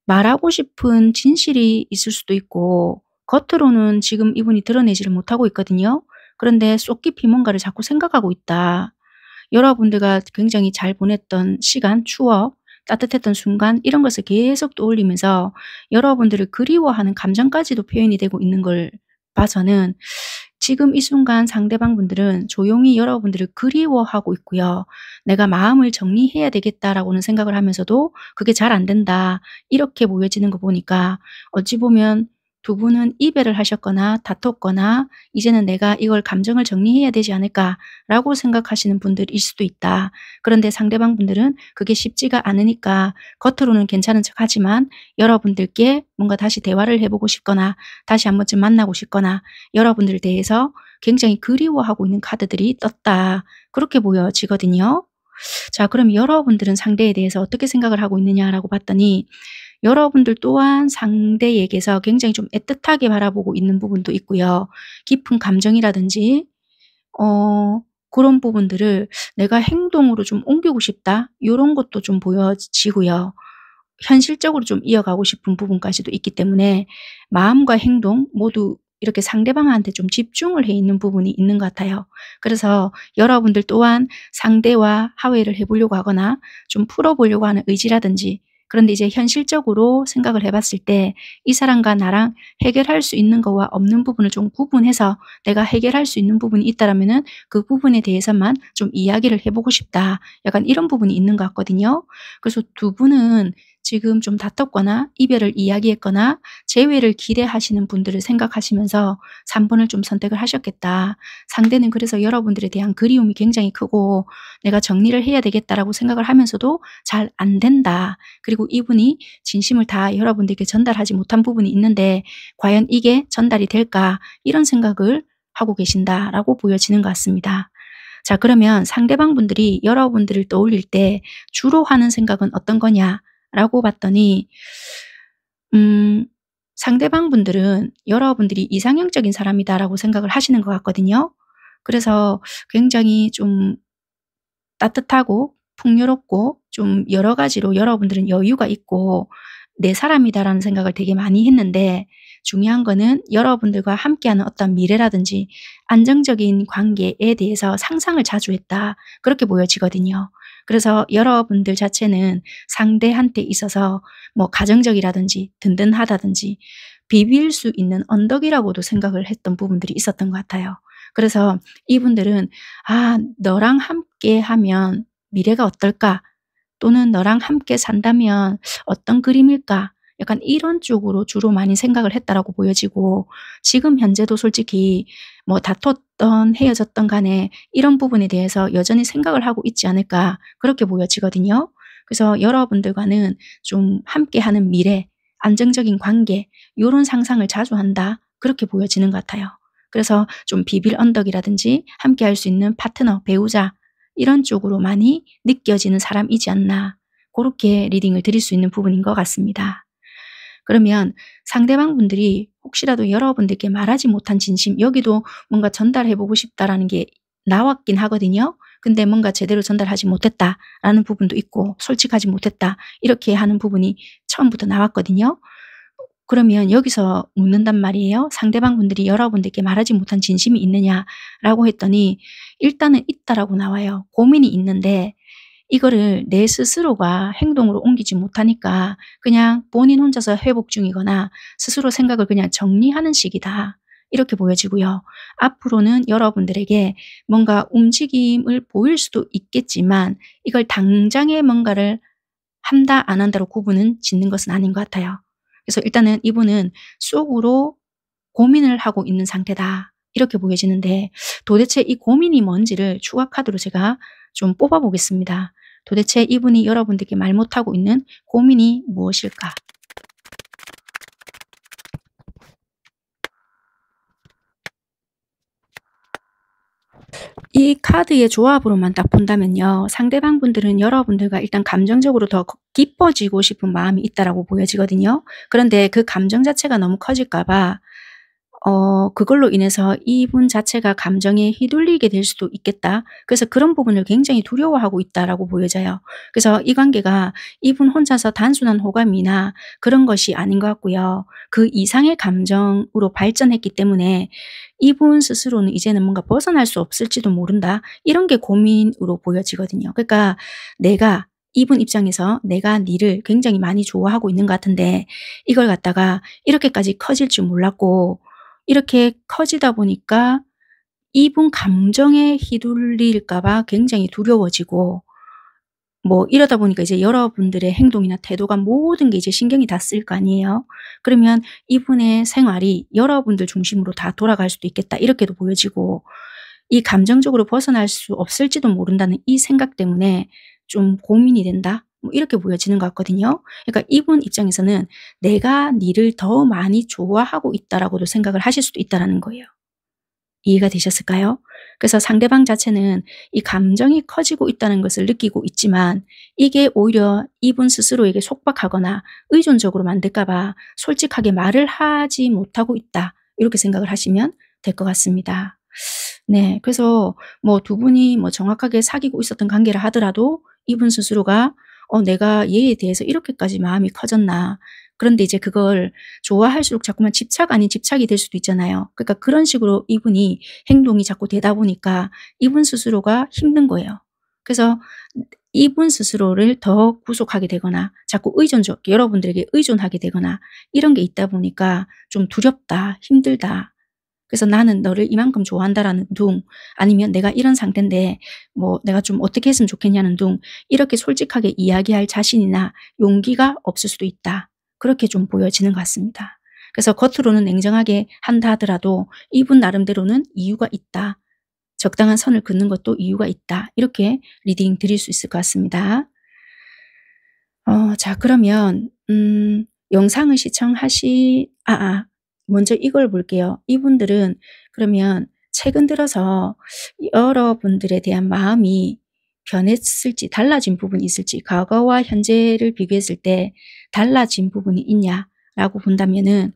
말하고 싶은 진실이 있을 수도 있고 겉으로는 지금 이분이 드러내지를 못하고 있거든요. 그런데 속 깊이 뭔가를 자꾸 생각하고 있다. 여러분들과 굉장히 잘 보냈던 시간, 추억, 따뜻했던 순간 이런 것을 계속 떠올리면서 여러분들을 그리워하는 감정까지도 표현이 되고 있는 걸 봐서는 지금 이 순간 상대방 분들은 조용히 여러분들을 그리워하고 있고요. '내가 마음을 정리해야 되겠다.'라고는 생각을 하면서도 그게 잘 안 된다. 이렇게 보여지는 거 보니까 어찌 보면 두 분은 이별을 하셨거나 다퉜거나 '이제는 내가 이걸 감정을 정리해야 되지 않을까.'라고 생각하시는 분들일 수도 있다. 그런데 상대방 분들은 그게 쉽지가 않으니까 겉으로는 괜찮은 척하지만 여러분들께 뭔가 다시 대화를 해 보고 싶거나 다시 한 번쯤 만나고 싶거나 여러분들에 대해서 굉장히 그리워하고 있는 카드들이 떴다. 그렇게 보여지거든요. 자, 그럼 여러분들은 상대에 대해서 어떻게 생각을 하고 있느냐라고 봤더니 여러분들 또한 상대에게서 굉장히 좀 애틋하게 바라보고 있는 부분도 있고요. 깊은 감정이라든지 그런 부분들을 '내가 행동으로 좀 옮기고 싶다.' 요런 것도 좀 보여지고요. 현실적으로 좀 이어가고 싶은 부분까지도 있기 때문에 마음과 행동 모두 이렇게 상대방한테 좀 집중을 해 있는 부분이 있는 것 같아요. 그래서 여러분들 또한 상대와 화해를 해 보려고 하거나 좀 풀어 보려고 하는 의지라든지 그런데 이제 현실적으로 생각을 해 봤을 때 이 사람과 나랑 해결할 수 있는 거와 없는 부분을 좀 구분해서 내가 해결할 수 있는 부분이 있다라면은 그 부분에 대해서만 좀 이야기를 해 보고 싶다. 약간 이런 부분이 있는 것 같거든요. 그래서 두 분은 지금 좀 다퉜거나 이별을 이야기했거나 재회를 기대하시는 분들을 생각하시면서 3 번을 좀 선택을 하셨겠다. 상대는 그래서 여러분들에 대한 그리움이 굉장히 크고 '내가 정리를 해야 되겠다.'라고 생각을 하면서도 잘 안 된다. 그리고 이분이 진심을 다 여러분들께 전달하지 못한 부분이 있는데 '과연 이게 전달이 될까?' 이런 생각을 하고 계신다라고 보여지는 것 같습니다. 자, 그러면 상대방 분들이 여러분들을 떠올릴 때 주로 하는 생각은 어떤 거냐라고 봤더니 음 상대방 분들은 여러분들이 '이상형적인 사람이다.'라고 생각을 하시는 것 같거든요. 그래서 굉장히 좀 따뜻하고 풍요롭고 좀 여러 가지로 여러분들은 여유가 있고 '내 사람이다.'라는 생각을 되게 많이 했는데 중요한 거는 여러분들과 함께하는 어떤 미래라든지 안정적인 관계에 대해서 상상을 자주 했다. 그렇게 보여지거든요. 그래서 여러분들 자체는 상대한테 있어서 뭐 가정적이라든지 든든하다든지 비빌 수 있는 언덕이라고도 생각을 했던 부분들이 있었던 것 같아요. 그래서 이분들은 '아 너랑 함께하면 미래가 어떨까?' 또는 '너랑 함께 산다면 어떤 그림일까?' 약간 이런 쪽으로 주로 많이 생각을 했다라고 보여지고 지금 현재도 솔직히 뭐 다퉜던 헤어졌던 간에 이런 부분에 대해서 여전히 생각을 하고 있지 않을까 그렇게 보여지거든요. 그래서 여러분들과는 좀 함께하는 미래, 안정적인 관계 요런 상상을 자주 한다 그렇게 보여지는 것 같아요. 그래서 좀 비빌 언덕이라든지 함께할 수 있는 파트너, 배우자 이런 쪽으로 많이 느껴지는 사람이지 않나. 그렇게 리딩을 드릴 수 있는 부분인 것 같습니다. 그러면 상대방 분들이 혹시라도 여러분들께 말하지 못한 진심, 여기도 뭔가 전달해 보고 싶다라는 게 나왔긴 하거든요. 근데 뭔가 제대로 전달하지 못했다라는 부분도 있고 솔직하지 못했다 이렇게 하는 부분이 처음부터 나왔거든요. 그러면 여기서 묻는단 말이에요. 상대방 분들이 여러분들께 말하지 못한 진심이 있느냐라고 했더니 일단은 있다라고 나와요. 고민이 있는데 이거를 내 스스로가 행동으로 옮기지 못하니까 그냥 본인 혼자서 회복 중이거나 스스로 생각을 그냥 정리하는 시기다. 이렇게 보여지고요. 앞으로는 여러분들에게 뭔가 움직임을 보일 수도 있겠지만 이걸 당장에 뭔가를 한다 안 한다로 구분은 짓는 것은 아닌 것 같아요. 그래서 일단은 이분은 속으로 고민을 하고 있는 상태다. 이렇게 보여지는데 도대체 이 고민이 뭔지를 추가 카드로 제가 좀 뽑아 보겠습니다. 도대체 이분이 여러분들께 말 못하고 있는 고민이 무엇일까? 이 카드의 조합으로만 딱 본다면요. 상대방 분들은 여러분들과 일단 감정적으로 더 깊어지고 싶은 마음이 있다라고 보여지거든요. 그런데 그 감정 자체가 너무 커질까 봐 그걸로 인해서 이분 자체가 감정에 휘둘리게 될 수도 있겠다. 그래서 그런 부분을 굉장히 두려워하고 있다라고 보여져요. 그래서 이 관계가 이분 혼자서 단순한 호감이나 그런 것이 아닌 것 같고요. 그 이상의 감정으로 발전했기 때문에 이분 스스로는 이제는 뭔가 벗어날 수 없을지도 모른다. 이런 게 고민으로 보여지거든요. 그러니까 내가 이분 입장에서 내가 니를 굉장히 많이 좋아하고 있는 것 같은데 이걸 갖다가 이렇게까지 커질 줄 몰랐고 이렇게 커지다 보니까 이분 감정에 휘둘릴까 봐 굉장히 두려워지고 뭐 이러다 보니까 이제 여러분들의 행동이나 태도가 모든 게 이제 신경이 다 쓰일 거 아니에요. 그러면 이분의 생활이 여러분들 중심으로 다 돌아갈 수도 있겠다. 이렇게도 보여지고 이 감정적으로 벗어날 수 없을지도 모른다는 이 생각 때문에 좀 고민이 된다. 뭐 이렇게 보여지는 것 같거든요. 그러니까 이분 입장에서는 내가 니를 더 많이 좋아하고 있다라고도 생각을 하실 수도 있다라는 거예요. 이해가 되셨을까요? 그래서 상대방 자체는 이 감정이 커지고 있다는 것을 느끼고 있지만 이게 오히려 이분 스스로에게 속박하거나 의존적으로 만들까 봐 솔직하게 말을 하지 못하고 있다. 이렇게 생각을 하시면 될 것 같습니다. 네, 그래서 뭐 두 분이 뭐 정확하게 사귀고 있었던 관계라 하더라도 이분 스스로가 내가 얘에 대해서 이렇게까지 마음이 커졌나. 그런데 이제 그걸 좋아할수록 자꾸만 집착 아닌 집착이 될 수도 있잖아요. 그러니까 그런 식으로 이분이 행동이 자꾸 되다 보니까 이분 스스로가 힘든 거예요. 그래서 이분 스스로를 더 구속하게 되거나 자꾸 여러분들에게 의존하게 되거나 이런 게 있다 보니까 좀 두렵다, 힘들다. 그래서 나는 너를 이만큼 좋아한다라는 둥 아니면 내가 이런 상태인데 뭐 내가 좀 어떻게 했으면 좋겠냐는 둥 이렇게 솔직하게 이야기할 자신이나 용기가 없을 수도 있다. 그렇게 좀 보여지는 것 같습니다. 그래서 겉으로는 냉정하게 한다 하더라도 이분 나름대로는 이유가 있다. 적당한 선을 긋는 것도 이유가 있다. 이렇게 리딩 드릴 수 있을 것 같습니다. 자 그러면 영상을 먼저 이걸 볼게요. 이분들은 그러면 최근 들어서 여러분들에 대한 마음이 변했을지 달라진 부분이 있을지 과거와 현재를 비교했을 때 달라진 부분이 있냐라고 본다면은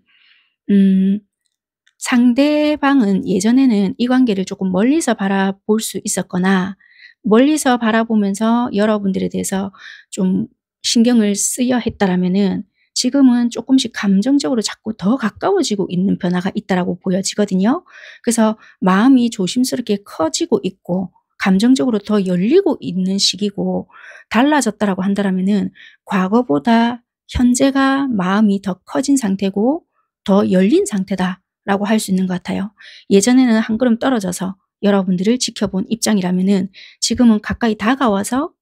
상대방은 예전에는 이 관계를 조금 멀리서 바라볼 수 있었거나 멀리서 바라보면서 여러분들에 대해서 좀 신경을 쓰여 했다라면은 지금은 조금씩 감정적으로 자꾸 더 가까워지고 있는 변화가 있다라고 보여지거든요. 그래서 마음이 조심스럽게 커지고 있고 감정적으로 더 열리고 있는 시기고 달라졌다라고 한다라면은 과거보다 현재가 마음이 더 커진 상태고 더 열린 상태다라고 할 수 있는 것 같아요. 예전에는 한 걸음 떨어져서 여러분들을 지켜본 입장이라면은 지금은 가까이 다가와서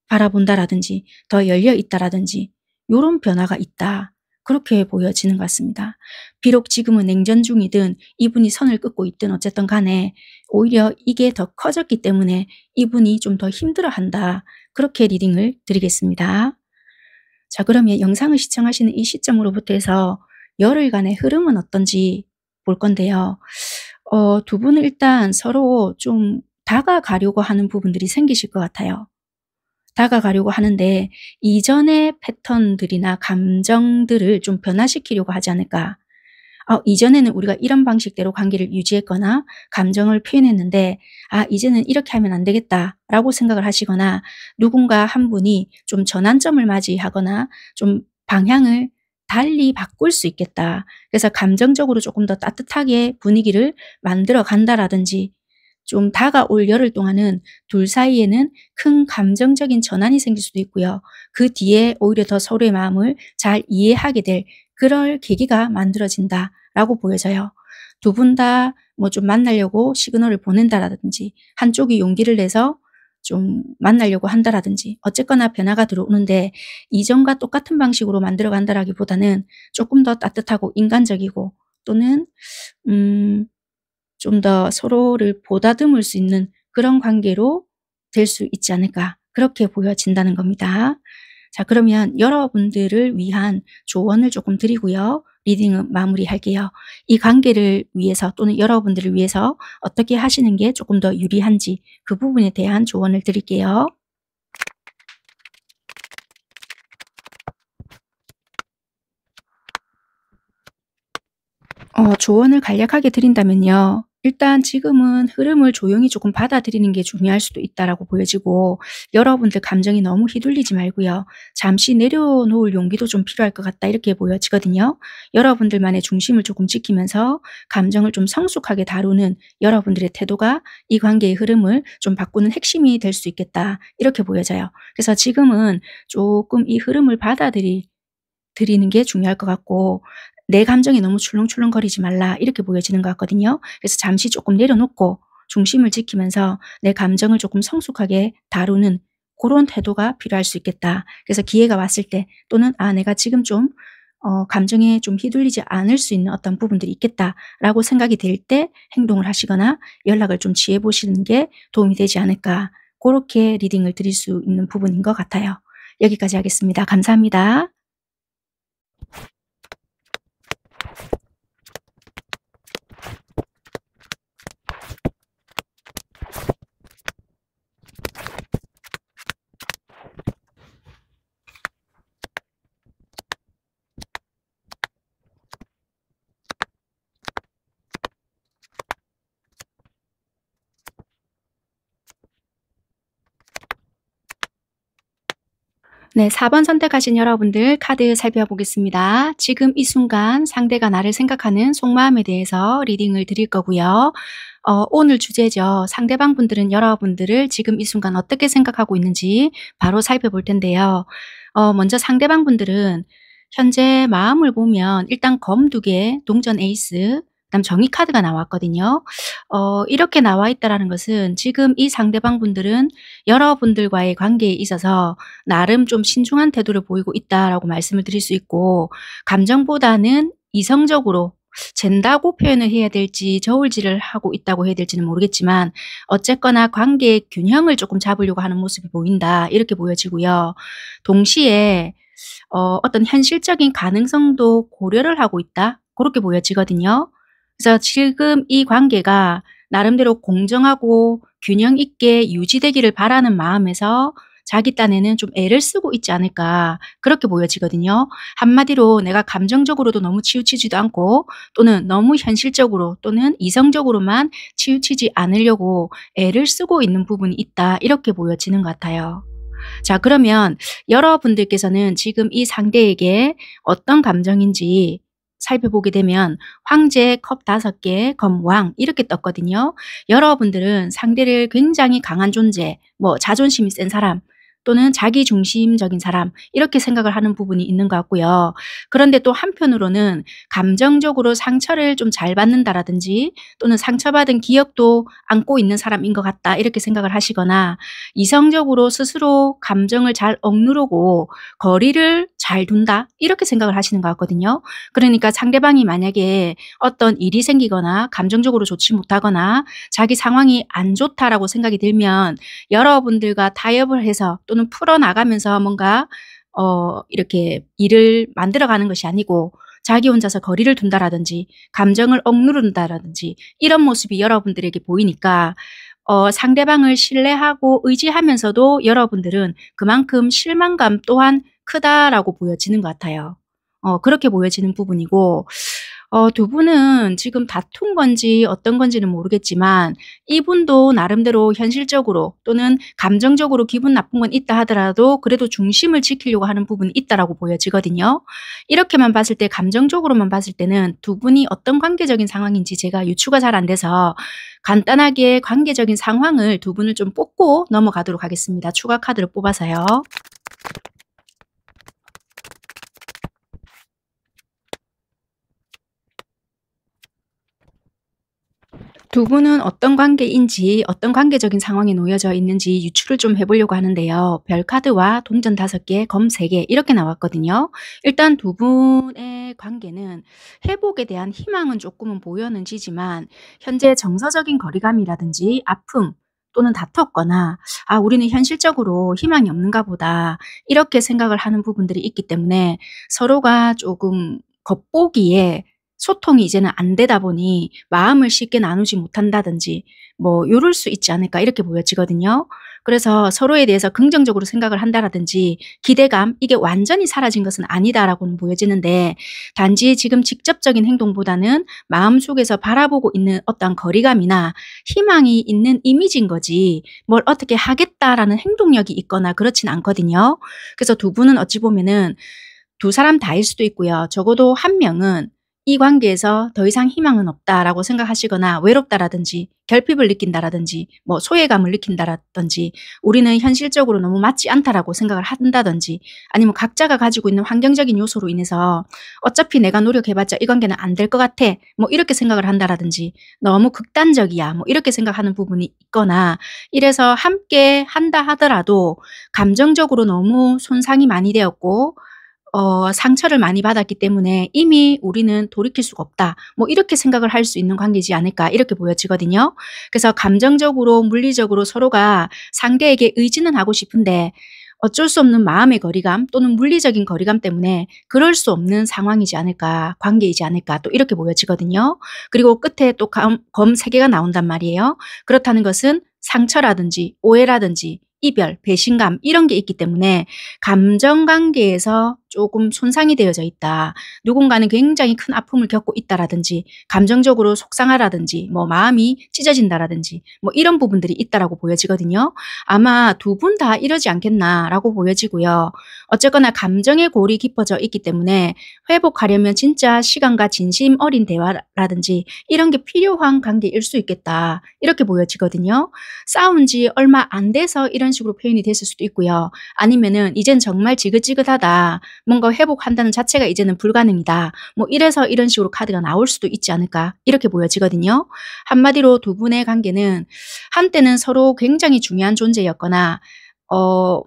바라본다라든지 더 열려 있다라든지 요런 변화가 있다. 그렇게 보여지는 것 같습니다. 비록 지금은 냉전 중이든 이분이 선을 긋고 있든 어쨌든 간에 오히려 이게 더 커졌기 때문에 이분이 좀 더 힘들어한다. 그렇게 리딩을 드리겠습니다. 자 그러면 영상을 시청하시는 이 시점으로부터 해서 열흘간의 흐름은 어떤지 볼 건데요. 두 분은 일단 서로 좀 다가가려고 하는 부분들이 생기실 것 같아요. 다가가려고 하는데 이전의 패턴들이나 감정들을 좀 변화시키려고 하지 않을까. 이전에는 우리가 이런 방식대로 관계를 유지했거나 감정을 표현했는데 이제는 이렇게 하면 안 되겠다라고 생각을 하시거나 누군가 한 분이 좀 전환점을 맞이하거나 좀 방향을 달리 바꿀 수 있겠다. 그래서 감정적으로 조금 더 따뜻하게 분위기를 만들어 간다라든지 좀 다가올 열흘 동안은 둘 사이에는 큰 감정적인 전환이 생길 수도 있고요. 그 뒤에 오히려 더 서로의 마음을 잘 이해하게 될 그럴 계기가 만들어진다라고 보여져요. 두 분 다 뭐 좀 만나려고 시그널을 보낸다라든지 한쪽이 용기를 내서 좀 만나려고 한다라든지 어쨌거나 변화가 들어오는데 이전과 똑같은 방식으로 만들어 간다라기보다는 조금 더 따뜻하고 인간적이고 또는 좀 더 서로를 보다듬을 수 있는 그런 관계로 될 수 있지 않을까 그렇게 보여진다는 겁니다. 자, 그러면 여러분들을 위한 조언을 조금 드리고요. 리딩은 마무리할게요. 이 관계를 위해서 또는 여러분들을 위해서 어떻게 하시는 게 조금 더 유리한지 그 부분에 대한 조언을 드릴게요. 조언을 간략하게 드린다면요. 일단 지금은 흐름을 조용히 조금 받아들이는 게 중요할 수도 있다라고 보여지고 여러분들 감정이 너무 휘둘리지 말고요. 잠시 내려놓을 용기도 좀 필요할 것 같다 이렇게 보여지거든요. 여러분들만의 중심을 조금 지키면서 감정을 좀 성숙하게 다루는 여러분들의 태도가 이 관계의 흐름을 좀 바꾸는 핵심이 될 수 있겠다 이렇게 보여져요. 그래서 지금은 조금 이 흐름을 드리는 게 중요할 것 같고 내 감정이 너무 출렁출렁거리지 말라 이렇게 보여지는 것 같거든요. 그래서 잠시 조금 내려놓고 중심을 지키면서 내 감정을 조금 성숙하게 다루는 그런 태도가 필요할 수 있겠다. 그래서 기회가 왔을 때 또는 내가 지금 좀 감정에 좀 휘둘리지 않을 수 있는 어떤 부분들이 있겠다라고 생각이 될 때 행동을 하시거나 연락을 좀 취해 보시는 게 도움이 되지 않을까 그렇게 리딩을 드릴 수 있는 부분인 것 같아요. 여기까지 하겠습니다. 감사합니다. 네, 4번 선택하신 여러분들 카드 살펴보겠습니다. 지금 이 순간 상대가 나를 생각하는 속마음에 대해서 리딩을 드릴 거고요. 오늘 주제죠. 상대방 분들은 여러분들을 지금 이 순간 어떻게 생각하고 있는지 바로 살펴볼 텐데요. 먼저 상대방 분들은 현재 마음을 보면 일단 검 2개, 동전 에이스, 그다음 정의 카드가 나왔거든요. 이렇게 나와 있다라는 것은 지금 이 상대방 분들은 여러분들과의 관계에 있어서 나름 좀 신중한 태도를 보이고 있다라고 말씀을 드릴 수 있고 감정보다는 이성적으로 잰다고 표현을 해야 될지 저울질을 하고 있다고 해야 될지는 모르겠지만 어쨌거나 관계의 균형을 조금 잡으려고 하는 모습이 보인다 이렇게 보여지고요. 동시에 어떤 현실적인 가능성도 고려를 하고 있다 그렇게 보여지거든요. 그래서 지금 이 관계가 나름대로 공정하고 균형 있게 유지되기를 바라는 마음에서 자기 딴에는 좀 애를 쓰고 있지 않을까 그렇게 보여지거든요. 한마디로 내가 감정적으로도 너무 치우치지도 않고 또는 너무 현실적으로 또는 이성적으로만 치우치지 않으려고 애를 쓰고 있는 부분이 있다 이렇게 보여지는 것 같아요. 자, 그러면 여러분들께서는 지금 이 상대에게 어떤 감정인지 살펴보게 되면 황제, 컵 5개, 검, 왕 이렇게 떴거든요. 여러분들은 상대를 굉장히 강한 존재, 뭐 자존심이 센 사람 또는 자기중심적인 사람 이렇게 생각을 하는 부분이 있는 것 같고요. 그런데 또 한편으로는 감정적으로 상처를 좀 잘 받는다라든지 또는 상처받은 기억도 안고 있는 사람인 것 같다 이렇게 생각을 하시거나 이성적으로 스스로 감정을 잘 억누르고 거리를 잘 둔다 이렇게 생각을 하시는 것 같거든요. 그러니까 상대방이 만약에 어떤 일이 생기거나 감정적으로 좋지 못하거나 자기 상황이 안 좋다라고 생각이 들면 여러분들과 타협을 해서 또는 풀어나가면서 뭔가 이렇게 일을 만들어가는 것이 아니고 자기 혼자서 거리를 둔다라든지 감정을 억누른다라든지 이런 모습이 여러분들에게 보이니까 상대방을 신뢰하고 의지하면서도 여러분들은 그만큼 실망감 또한 크다라고 보여지는 것 같아요. 그렇게 보여지는 부분이고, 두 분은 지금 다툰 건지 어떤 건지는 모르겠지만 이분도 나름대로 현실적으로 또는 감정적으로 기분 나쁜 건 있다 하더라도 그래도 중심을 지키려고 하는 부분이 있다라고 보여지거든요. 이렇게만 봤을 때, 감정적으로만 봤을 때는 두 분이 어떤 관계적인 상황인지 제가 유추가 잘 안 돼서 간단하게 관계적인 상황을 두 분을 좀 뽑고 넘어가도록 하겠습니다. 추가 카드를 뽑아서요. 두 분은 어떤 관계인지, 어떤 관계적인 상황에 놓여져 있는지 유추를 좀 해보려고 하는데요. 별 카드와 동전 5개, 검 3개 이렇게 나왔거든요. 일단 두 분의 관계는 회복에 대한 희망은 조금은 보였는지지만 현재 정서적인 거리감이라든지 아픔 또는 다퉜거나 우리는 현실적으로 희망이 없는가 보다 이렇게 생각을 하는 부분들이 있기 때문에 서로가 조금 겉보기에 소통이 이제는 안 되다 보니 마음을 쉽게 나누지 못한다든지 뭐 요럴 수 있지 않을까 이렇게 보여지거든요. 그래서 서로에 대해서 긍정적으로 생각을 한다라든지 기대감, 이게 완전히 사라진 것은 아니다라고는 보여지는데, 단지 지금 직접적인 행동보다는 마음속에서 바라보고 있는 어떤 거리감이나 희망이 있는 이미지인 거지 뭘 어떻게 하겠다라는 행동력이 있거나 그렇진 않거든요. 그래서 두 분은 어찌 보면은 두 사람 다일 수도 있고요. 적어도 한 명은 이 관계에서 더 이상 희망은 없다라고 생각하시거나 외롭다라든지 결핍을 느낀다라든지 뭐 소외감을 느낀다라든지 우리는 현실적으로 너무 맞지 않다라고 생각을 한다든지 아니면 각자가 가지고 있는 환경적인 요소로 인해서 어차피 내가 노력해봤자 이 관계는 안 될 것 같아 뭐 이렇게 생각을 한다라든지 너무 극단적이야 뭐 이렇게 생각하는 부분이 있거나 이래서 함께 한다 하더라도 감정적으로 너무 손상이 많이 되었고 상처를 많이 받았기 때문에 이미 우리는 돌이킬 수가 없다. 뭐 이렇게 생각을 할 수 있는 관계지 않을까 이렇게 보여지거든요. 그래서 감정적으로 물리적으로 서로가 상대에게 의지는 하고 싶은데 어쩔 수 없는 마음의 거리감 또는 물리적인 거리감 때문에 그럴 수 없는 상황이지 않을까, 관계이지 않을까 또 이렇게 보여지거든요. 그리고 끝에 또 검 3개가 나온단 말이에요. 그렇다는 것은 상처라든지 오해라든지 이별, 배신감 이런 게 있기 때문에 감정관계에서 조금 손상이 되어져 있다. 누군가는 굉장히 큰 아픔을 겪고 있다라든지 감정적으로 속상하다든지 뭐 마음이 찢어진다라든지 뭐 이런 부분들이 있다라고 보여지거든요. 아마 두 분 다 이러지 않겠나라고 보여지고요. 어쨌거나 감정의 골이 깊어져 있기 때문에 회복하려면 진짜 시간과 진심 어린 대화라든지 이런 게 필요한 관계일 수 있겠다. 이렇게 보여지거든요. 싸운 지 얼마 안 돼서 이런 식으로 표현이 됐을 수도 있고요. 아니면은 이젠 정말 지긋지긋하다. 뭔가 회복한다는 자체가 이제는 불가능이다. 뭐 이래서 이런 식으로 카드가 나올 수도 있지 않을까 이렇게 보여지거든요. 한마디로 두 분의 관계는 한때는 서로 굉장히 중요한 존재였거나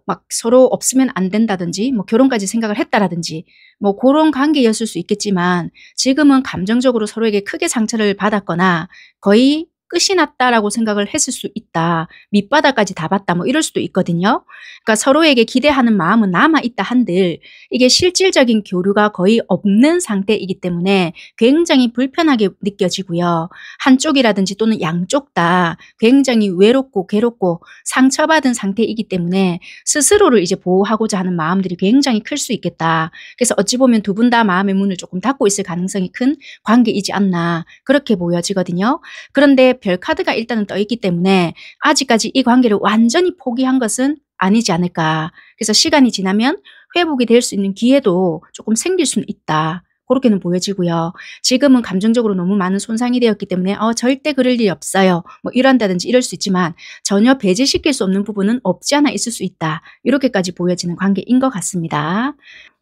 막 서로 없으면 안 된다든지 뭐 결혼까지 생각을 했다라든지 뭐 그런 관계였을 수 있겠지만 지금은 감정적으로 서로에게 크게 상처를 받았거나 거의 끝이 났다라고 생각을 했을 수 있다. 밑바닥까지 다 봤다. 뭐 이럴 수도 있거든요. 그러니까 서로에게 기대하는 마음은 남아있다 한들 이게 실질적인 교류가 거의 없는 상태이기 때문에 굉장히 불편하게 느껴지고요. 한쪽이라든지 또는 양쪽 다 굉장히 외롭고 괴롭고 상처받은 상태이기 때문에 스스로를 이제 보호하고자 하는 마음들이 굉장히 클 수 있겠다. 그래서 어찌 보면 두 분 다 마음의 문을 조금 닫고 있을 가능성이 큰 관계이지 않나 그렇게 보여지거든요. 그런데 별 카드가 일단은 떠 있기 때문에 아직까지 이 관계를 완전히 포기한 것은 아니지 않을까. 그래서 시간이 지나면 회복이 될 수 있는 기회도 조금 생길 수는 있다. 그렇게는 보여지고요. 지금은 감정적으로 너무 많은 손상이 되었기 때문에 절대 그럴 일이 없어요. 뭐 이런다든지 이럴 수 있지만 전혀 배제시킬 수 없는 부분은 없지 않아 있을 수 있다. 이렇게까지 보여지는 관계인 것 같습니다.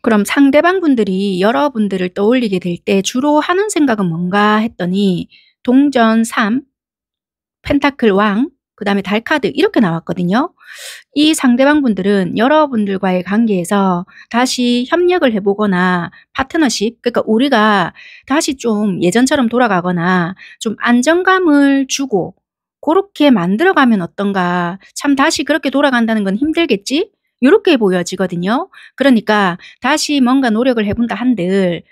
그럼 상대방 분들이 여러분들을 떠올리게 될 때 주로 하는 생각은 뭔가 했더니 동전 3, 펜타클 왕, 그 다음에 달 카드 이렇게 나왔거든요. 이 상대방 분들은 여러분들과의 관계에서 다시 협력을 해보거나 파트너십, 그러니까 우리가 다시 좀 예전처럼 돌아가거나 좀 안정감을 주고 그렇게 만들어가면 어떤가. 참 다시 그렇게 돌아간다는 건 힘들겠지? 이렇게 보여지거든요. 그러니까 다시 뭔가 노력을 해본다 한들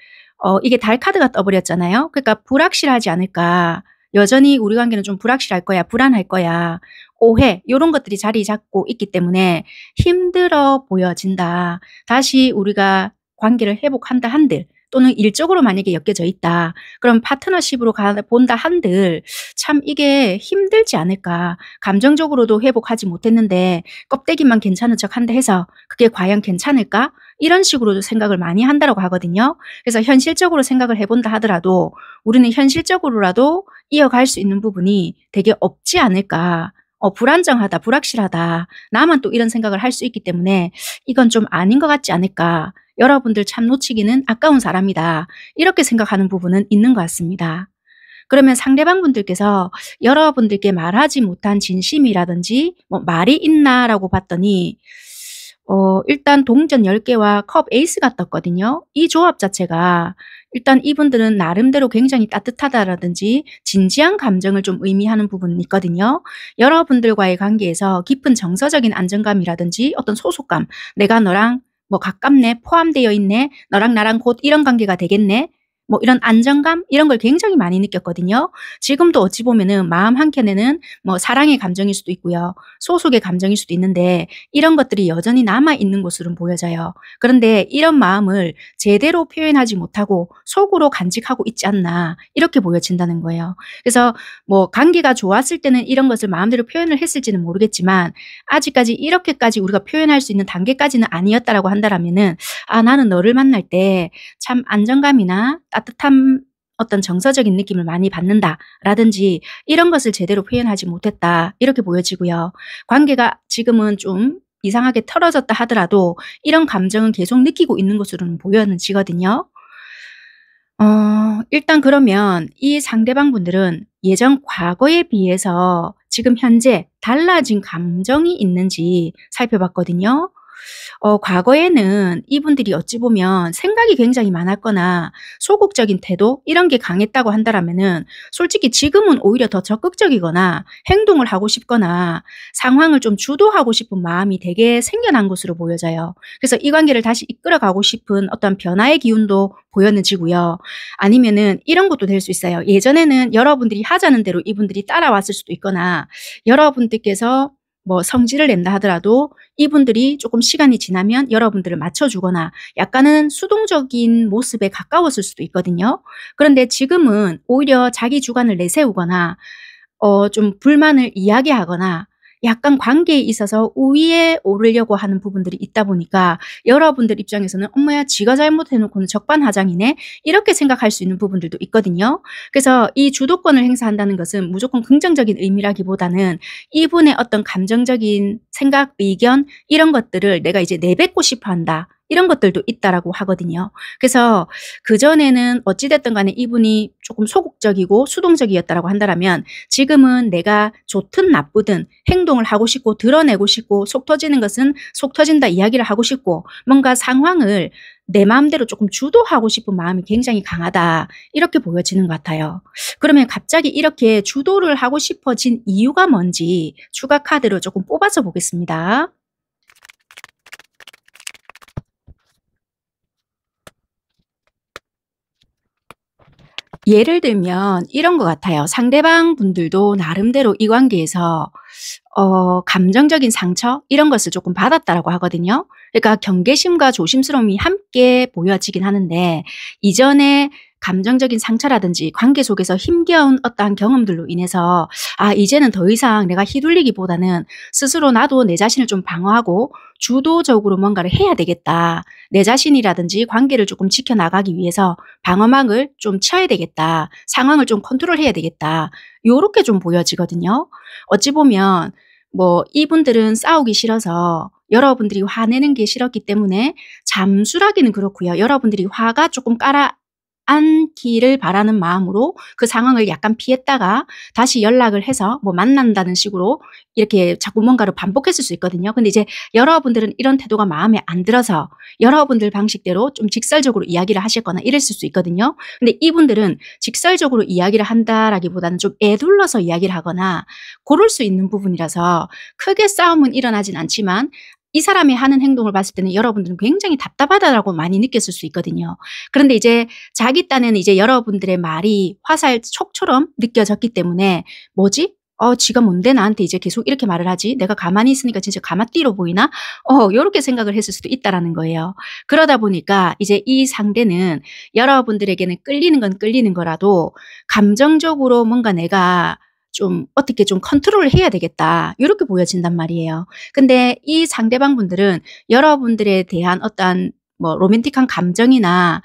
이게 달 카드가 떠버렸잖아요. 그러니까 불확실하지 않을까. 여전히 우리 관계는 좀 불확실할 거야, 불안할 거야, 오해 요런 것들이 자리 잡고 있기 때문에 힘들어 보여진다. 다시 우리가 관계를 회복한다 한들 또는 일적으로 만약에 엮여져 있다. 그럼 파트너십으로 본다 한들 참 이게 힘들지 않을까. 감정적으로도 회복하지 못했는데 껍데기만 괜찮은 척 한다 해서 그게 과연 괜찮을까? 이런 식으로도 생각을 많이 한다고 하거든요. 그래서 현실적으로 생각을 해본다 하더라도 우리는 현실적으로라도 이어갈 수 있는 부분이 되게 없지 않을까. 불안정하다, 불확실하다. 나만 또 이런 생각을 할 수 있기 때문에 이건 좀 아닌 것 같지 않을까. 여러분들 참 놓치기는 아까운 사람이다. 이렇게 생각하는 부분은 있는 것 같습니다. 그러면 상대방 분들께서 여러분들께 말하지 못한 진심이라든지 뭐 말이 있나라고 봤더니 일단 동전 10개와 컵 에이스가 떴거든요. 이 조합 자체가 일단 이분들은 나름대로 굉장히 따뜻하다라든지 진지한 감정을 좀 의미하는 부분이 있거든요. 여러분들과의 관계에서 깊은 정서적인 안정감이라든지 어떤 소속감, 내가 너랑 뭐 가깝네, 포함되어 있네, 너랑 나랑 곧 이런 관계가 되겠네, 뭐 이런 안정감 이런 걸 굉장히 많이 느꼈거든요. 지금도 어찌 보면은 마음 한켠에는 뭐 사랑의 감정일 수도 있고요. 소속의 감정일 수도 있는데 이런 것들이 여전히 남아있는 것으로 보여져요. 그런데 이런 마음을 제대로 표현하지 못하고 속으로 간직하고 있지 않나 이렇게 보여진다는 거예요. 그래서 뭐 관계가 좋았을 때는 이런 것을 마음대로 표현을 했을지는 모르겠지만 아직까지 이렇게까지 우리가 표현할 수 있는 단계까지는 아니었다라고 한다라면은 나는 너를 만날 때 참 안정감이나 따뜻한 어떤 정서적인 느낌을 많이 받는다라든지 이런 것을 제대로 표현하지 못했다 이렇게 보여지고요. 관계가 지금은 좀 이상하게 틀어졌다 하더라도 이런 감정은 계속 느끼고 있는 것으로는 보여지거든요. 일단 그러면 이 상대방 분들은 예전 과거에 비해서 지금 현재 달라진 감정이 있는지 살펴봤거든요. 과거에는 이분들이 어찌 보면 생각이 굉장히 많았거나 소극적인 태도 이런 게 강했다고 한다라면은 솔직히 지금은 오히려 더 적극적이거나 행동을 하고 싶거나 상황을 좀 주도하고 싶은 마음이 되게 생겨난 것으로 보여져요. 그래서 이 관계를 다시 이끌어가고 싶은 어떤 변화의 기운도 보여지고요. 아니면은 이런 것도 될 수 있어요. 예전에는 여러분들이 하자는 대로 이분들이 따라왔을 수도 있거나 여러분들께서 뭐 성질을 낸다 하더라도 이분들이 조금 시간이 지나면 여러분들을 맞춰주거나 약간은 수동적인 모습에 가까웠을 수도 있거든요. 그런데 지금은 오히려 자기 주관을 내세우거나 좀 불만을 이야기하거나 약간 관계에 있어서 우위에 오르려고 하는 부분들이 있다 보니까 여러분들 입장에서는 엄마야 지가 잘못해놓고는 적반하장이네 이렇게 생각할 수 있는 부분들도 있거든요. 그래서 이 주도권을 행사한다는 것은 무조건 긍정적인 의미라기보다는 이분의 어떤 감정적인 생각, 의견 이런 것들을 내가 이제 내뱉고 싶어 한다. 이런 것들도 있다라고 하거든요. 그래서 그전에는 어찌됐든 간에 이분이 조금 소극적이고 수동적이었다라고 한다면 지금은 내가 좋든 나쁘든 행동을 하고 싶고 드러내고 싶고 속 터지는 것은 속 터진다 이야기를 하고 싶고 뭔가 상황을 내 마음대로 조금 주도하고 싶은 마음이 굉장히 강하다. 이렇게 보여지는 것 같아요. 그러면 갑자기 이렇게 주도를 하고 싶어진 이유가 뭔지 추가 카드로 조금 뽑아서 보겠습니다. 예를 들면 이런 것 같아요. 상대방 분들도 나름대로 이 관계에서 감정적인 상처 이런 것을 조금 받았다라고 하거든요. 그러니까 경계심과 조심스러움이 함께 보여지긴 하는데 이전에 감정적인 상처라든지 관계 속에서 힘겨운 어떠한 경험들로 인해서 이제는 더 이상 내가 휘둘리기보다는 스스로 나도 내 자신을 좀 방어하고 주도적으로 뭔가를 해야 되겠다. 내 자신이라든지 관계를 조금 지켜나가기 위해서 방어막을 좀 쳐야 되겠다. 상황을 좀 컨트롤해야 되겠다. 요렇게 좀 보여지거든요. 어찌 보면 뭐 이분들은 싸우기 싫어서 여러분들이 화내는 게 싫었기 때문에 잠수라기는 그렇고요. 여러분들이 화가 조금 가라앉기를 바라는 마음으로 그 상황을 약간 피했다가 다시 연락을 해서 뭐 만난다는 식으로 이렇게 자꾸 뭔가를 반복했을 수 있거든요. 근데 이제 여러분들은 이런 태도가 마음에 안 들어서 여러분들 방식대로 좀 직설적으로 이야기를 하실 거나 이랬을 수 있거든요. 근데 이분들은 직설적으로 이야기를 한다라기보다는 좀 애둘러서 이야기를 하거나 고를 수 있는 부분이라서 크게 싸움은 일어나진 않지만 이 사람이 하는 행동을 봤을 때는 여러분들은 굉장히 답답하다라고 많이 느꼈을 수 있거든요. 그런데 이제 자기 딴에는 이제 여러분들의 말이 화살 촉처럼 느껴졌기 때문에 뭐지? 지가 뭔데 나한테 이제 계속 이렇게 말을 하지? 내가 가만히 있으니까 진짜 가마띠로 보이나? 요렇게 생각을 했을 수도 있다라는 거예요. 그러다 보니까 이제 이 상대는 여러분들에게는 끌리는 건 끌리는 거라도 감정적으로 뭔가 내가 좀 어떻게 좀 컨트롤을 해야 되겠다. 요렇게 보여진단 말이에요. 근데 이 상대방 분들은 여러분들에 대한 어떤 뭐 로맨틱한 감정이나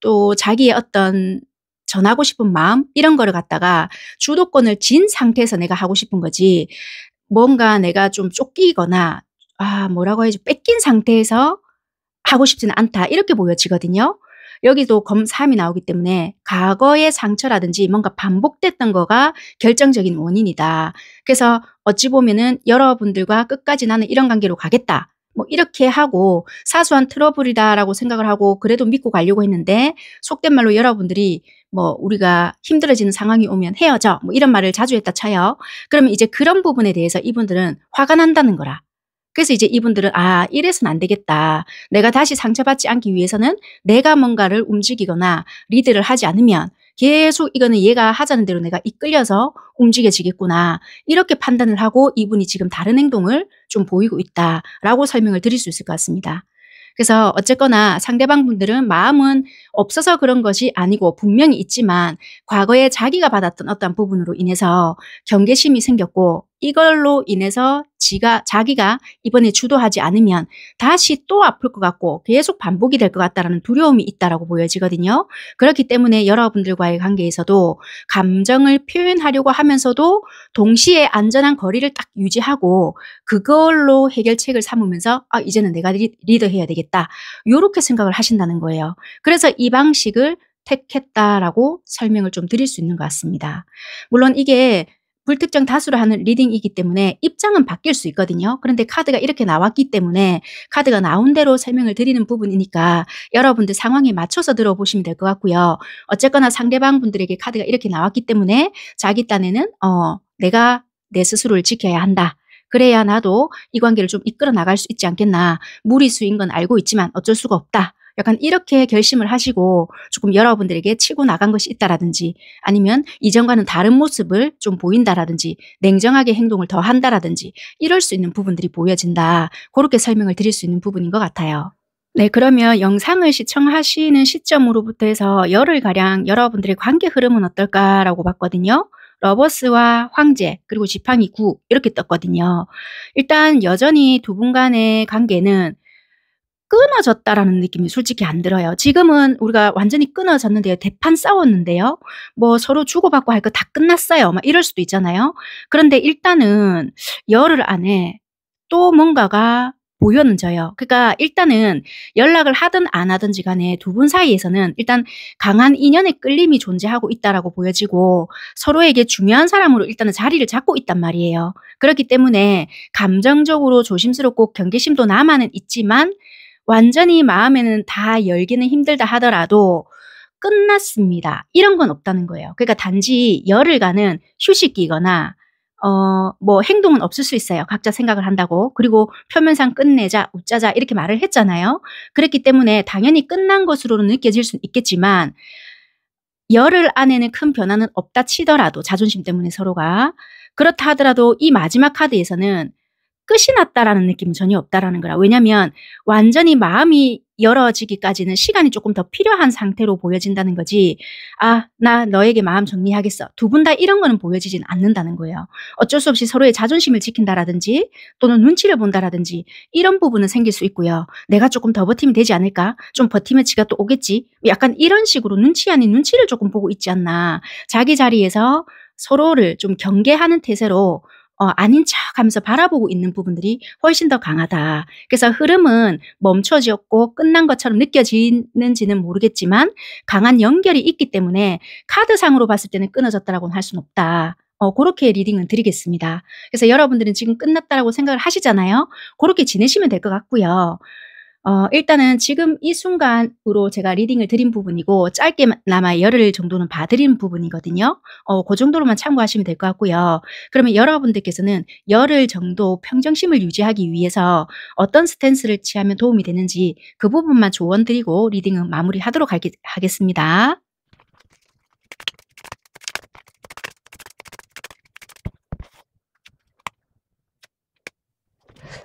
또 자기의 어떤 전하고 싶은 마음 이런 거를 갖다가 주도권을 쥔 상태에서 내가 하고 싶은 거지 뭔가 내가 좀 쫓기거나 뭐라고 해야지 뺏긴 상태에서 하고 싶지는 않다 이렇게 보여지거든요. 여기도 검3이 나오기 때문에 과거의 상처라든지 뭔가 반복됐던 거가 결정적인 원인이다. 그래서 어찌 보면은 여러분들과 끝까지 나는 이런 관계로 가겠다. 뭐 이렇게 하고 사소한 트러블이다라고 생각을 하고 그래도 믿고 가려고 했는데 속된 말로 여러분들이 뭐 우리가 힘들어지는 상황이 오면 헤어져 뭐 이런 말을 자주 했다 쳐요. 그러면 이제 그런 부분에 대해서 이분들은 화가 난다는 거라. 그래서 이제 이분들은 이래서는 안 되겠다. 내가 다시 상처받지 않기 위해서는 내가 뭔가를 움직이거나 리드를 하지 않으면 계속 이거는 얘가 하자는 대로 내가 이끌려서 움직여지겠구나. 이렇게 판단을 하고 이분이 지금 다른 행동을 좀 보이고 있다라고 설명을 드릴 수 있을 것 같습니다. 그래서 어쨌거나 상대방 분들은 마음은 없어서 그런 것이 아니고 분명히 있지만 과거에 자기가 받았던 어떤 부분으로 인해서 경계심이 생겼고 이걸로 인해서 자기가 이번에 주도하지 않으면 다시 또 아플 것 같고 계속 반복이 될 것 같다는 두려움이 있다라고 보여지거든요. 그렇기 때문에 여러분들과의 관계에서도 감정을 표현하려고 하면서도 동시에 안전한 거리를 딱 유지하고 그걸로 해결책을 삼으면서 이제는 내가 리더해야 되겠다. 이렇게 생각을 하신다는 거예요. 그래서 이 방식을 택했다라고 설명을 좀 드릴 수 있는 것 같습니다. 물론 이게 불특정 다수로 하는 리딩이기 때문에 입장은 바뀔 수 있거든요. 그런데 카드가 이렇게 나왔기 때문에 카드가 나온 대로 설명을 드리는 부분이니까 여러분들 상황에 맞춰서 들어보시면 될 것 같고요. 어쨌거나 상대방 분들에게 카드가 이렇게 나왔기 때문에 자기 딴에는 내가 내 스스로를 지켜야 한다. 그래야 나도 이 관계를 좀 이끌어 나갈 수 있지 않겠나. 무리수인 건 알고 있지만 어쩔 수가 없다. 약간 이렇게 결심을 하시고 조금 여러분들에게 치고 나간 것이 있다라든지 아니면 이전과는 다른 모습을 좀 보인다라든지 냉정하게 행동을 더 한다라든지 이럴 수 있는 부분들이 보여진다. 그렇게 설명을 드릴 수 있는 부분인 것 같아요. 네, 그러면 영상을 시청하시는 시점으로부터 해서 열흘가량 여러분들의 관계 흐름은 어떨까라고 봤거든요. 러버스와 황제 그리고 지팡이 9 이렇게 떴거든요. 일단 여전히 두 분 간의 관계는 끊어졌다라는 느낌이 솔직히 안 들어요. 지금은 우리가 완전히 끊어졌는데요. 대판 싸웠는데요. 뭐 서로 주고받고 할 거 다 끝났어요. 막 이럴 수도 있잖아요. 그런데 일단은 열흘 안에 또 뭔가가 보여져요. 그러니까 일단은 연락을 하든 안 하든지 간에 두 분 사이에서는 일단 강한 인연의 끌림이 존재하고 있다라고 보여지고 서로에게 중요한 사람으로 일단은 자리를 잡고 있단 말이에요. 그렇기 때문에 감정적으로 조심스럽고 경계심도 남아는 있지만 완전히 마음에는 다 열기는 힘들다 하더라도 끝났습니다. 이런 건 없다는 거예요. 그러니까 단지 열흘간은 휴식기거나 뭐 행동은 없을 수 있어요. 각자 생각을 한다고. 그리고 표면상 끝내자, 웃자자 이렇게 말을 했잖아요. 그렇기 때문에 당연히 끝난 것으로는 느껴질 수는 있겠지만 열흘 안에는 큰 변화는 없다 치더라도 자존심 때문에 서로가 그렇다 하더라도 이 마지막 카드에서는 끝이 났다라는 느낌은 전혀 없다라는 거라. 왜냐면 완전히 마음이 열어지기까지는 시간이 조금 더 필요한 상태로 보여진다는 거지. 나 너에게 마음 정리하겠어. 두 분 다 이런 거는 보여지진 않는다는 거예요. 어쩔 수 없이 서로의 자존심을 지킨다라든지 또는 눈치를 본다라든지 이런 부분은 생길 수 있고요. 내가 조금 더 버티면 되지 않을까? 좀 버티면 지가 또 오겠지? 약간 이런 식으로 눈치 아닌 눈치를 조금 보고 있지 않나. 자기 자리에서 서로를 좀 경계하는 태세로 아닌 척 하면서 바라보고 있는 부분들이 훨씬 더 강하다. 그래서 흐름은 멈춰졌고 끝난 것처럼 느껴지는지는 모르겠지만 강한 연결이 있기 때문에 카드상으로 봤을 때는 끊어졌다라고는 할 수는 없다. 그렇게 리딩은 드리겠습니다. 그래서 여러분들은 지금 끝났다라고 생각을 하시잖아요. 그렇게 지내시면 될 것 같고요. 일단은 지금 이 순간으로 제가 리딩을 드린 부분이고 짧게나마 열흘 정도는 봐 드린 부분이거든요. 고 정도로만 참고하시면 될 것 같고요. 그러면 여러분들께서는 열흘 정도 평정심을 유지하기 위해서 어떤 스탠스를 취하면 도움이 되는지 그 부분만 조언 드리고 리딩은 마무리하도록 하겠습니다.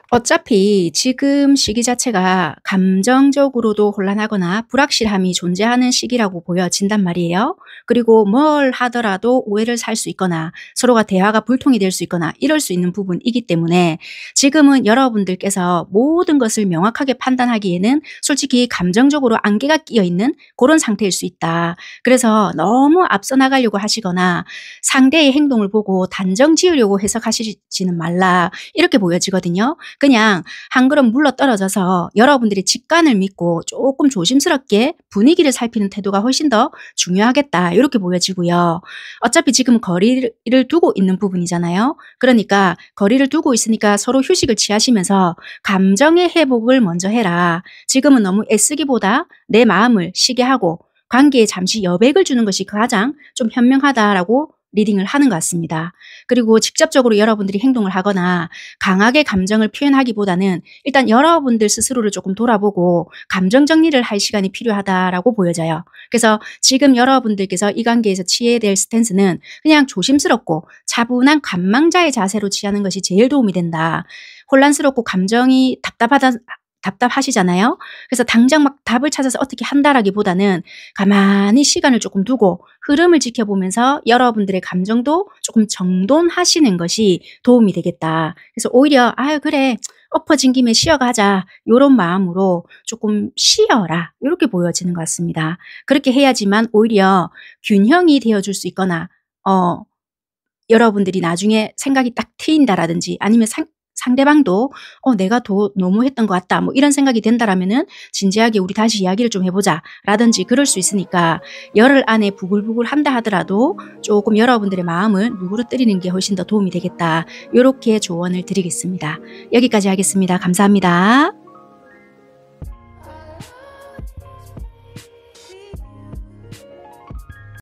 어차피 지금 시기 자체가 감정적으로도 혼란하거나 불확실함이 존재하는 시기라고 보여진단 말이에요. 그리고 뭘 하더라도 오해를 살 수 있거나 서로가 대화가 불통이 될 수 있거나 이럴 수 있는 부분이기 때문에 지금은 여러분들께서 모든 것을 명확하게 판단하기에는 솔직히 감정적으로 안개가 끼어 있는 그런 상태일 수 있다. 그래서 너무 앞서 나가려고 하시거나 상대의 행동을 보고 단정 지으려고 해석하시지는 말라 이렇게 보여지거든요. 그냥 한 걸음 물러떨어져서 여러분들이 직관을 믿고 조금 조심스럽게 분위기를 살피는 태도가 훨씬 더 중요하겠다 이렇게 보여지고요. 어차피 지금 거리를 두고 있는 부분이잖아요. 그러니까 거리를 두고 있으니까 서로 휴식을 취하시면서 감정의 회복을 먼저 해라. 지금은 너무 애쓰기보다 내 마음을 쉬게 하고 관계에 잠시 여백을 주는 것이 가장 좀 현명하다라고 리딩을 하는 것 같습니다. 그리고 직접적으로 여러분들이 행동을 하거나 강하게 감정을 표현하기보다는 일단 여러분들 스스로를 조금 돌아보고 감정 정리를 할 시간이 필요하다라고 보여져요. 그래서 지금 여러분들께서 이 관계에서 취해야 될 스탠스는 그냥 조심스럽고 차분한 관망자의 자세로 취하는 것이 제일 도움이 된다. 혼란스럽고 감정이 답답하시잖아요. 그래서 당장 막 답을 찾아서 어떻게 한다라기보다는 가만히 시간을 조금 두고 흐름을 지켜보면서 여러분들의 감정도 조금 정돈하시는 것이 도움이 되겠다. 그래서 오히려 아유 그래 엎어진 김에 쉬어가자 요런 마음으로 조금 쉬어라 이렇게 보여지는 것 같습니다. 그렇게 해야지만 오히려 균형이 되어줄 수 있거나 여러분들이 나중에 생각이 딱 트인다라든지 아니면 상대방도 내가 너무 했던 것 같다 뭐 이런 생각이 된다라면은 진지하게 우리 다시 이야기를 좀 해보자 라든지 그럴 수 있으니까 열흘 안에 부글부글 한다 하더라도 조금 여러분들의 마음을 누그러뜨리는 게 훨씬 더 도움이 되겠다. 이렇게 조언을 드리겠습니다. 여기까지 하겠습니다. 감사합니다.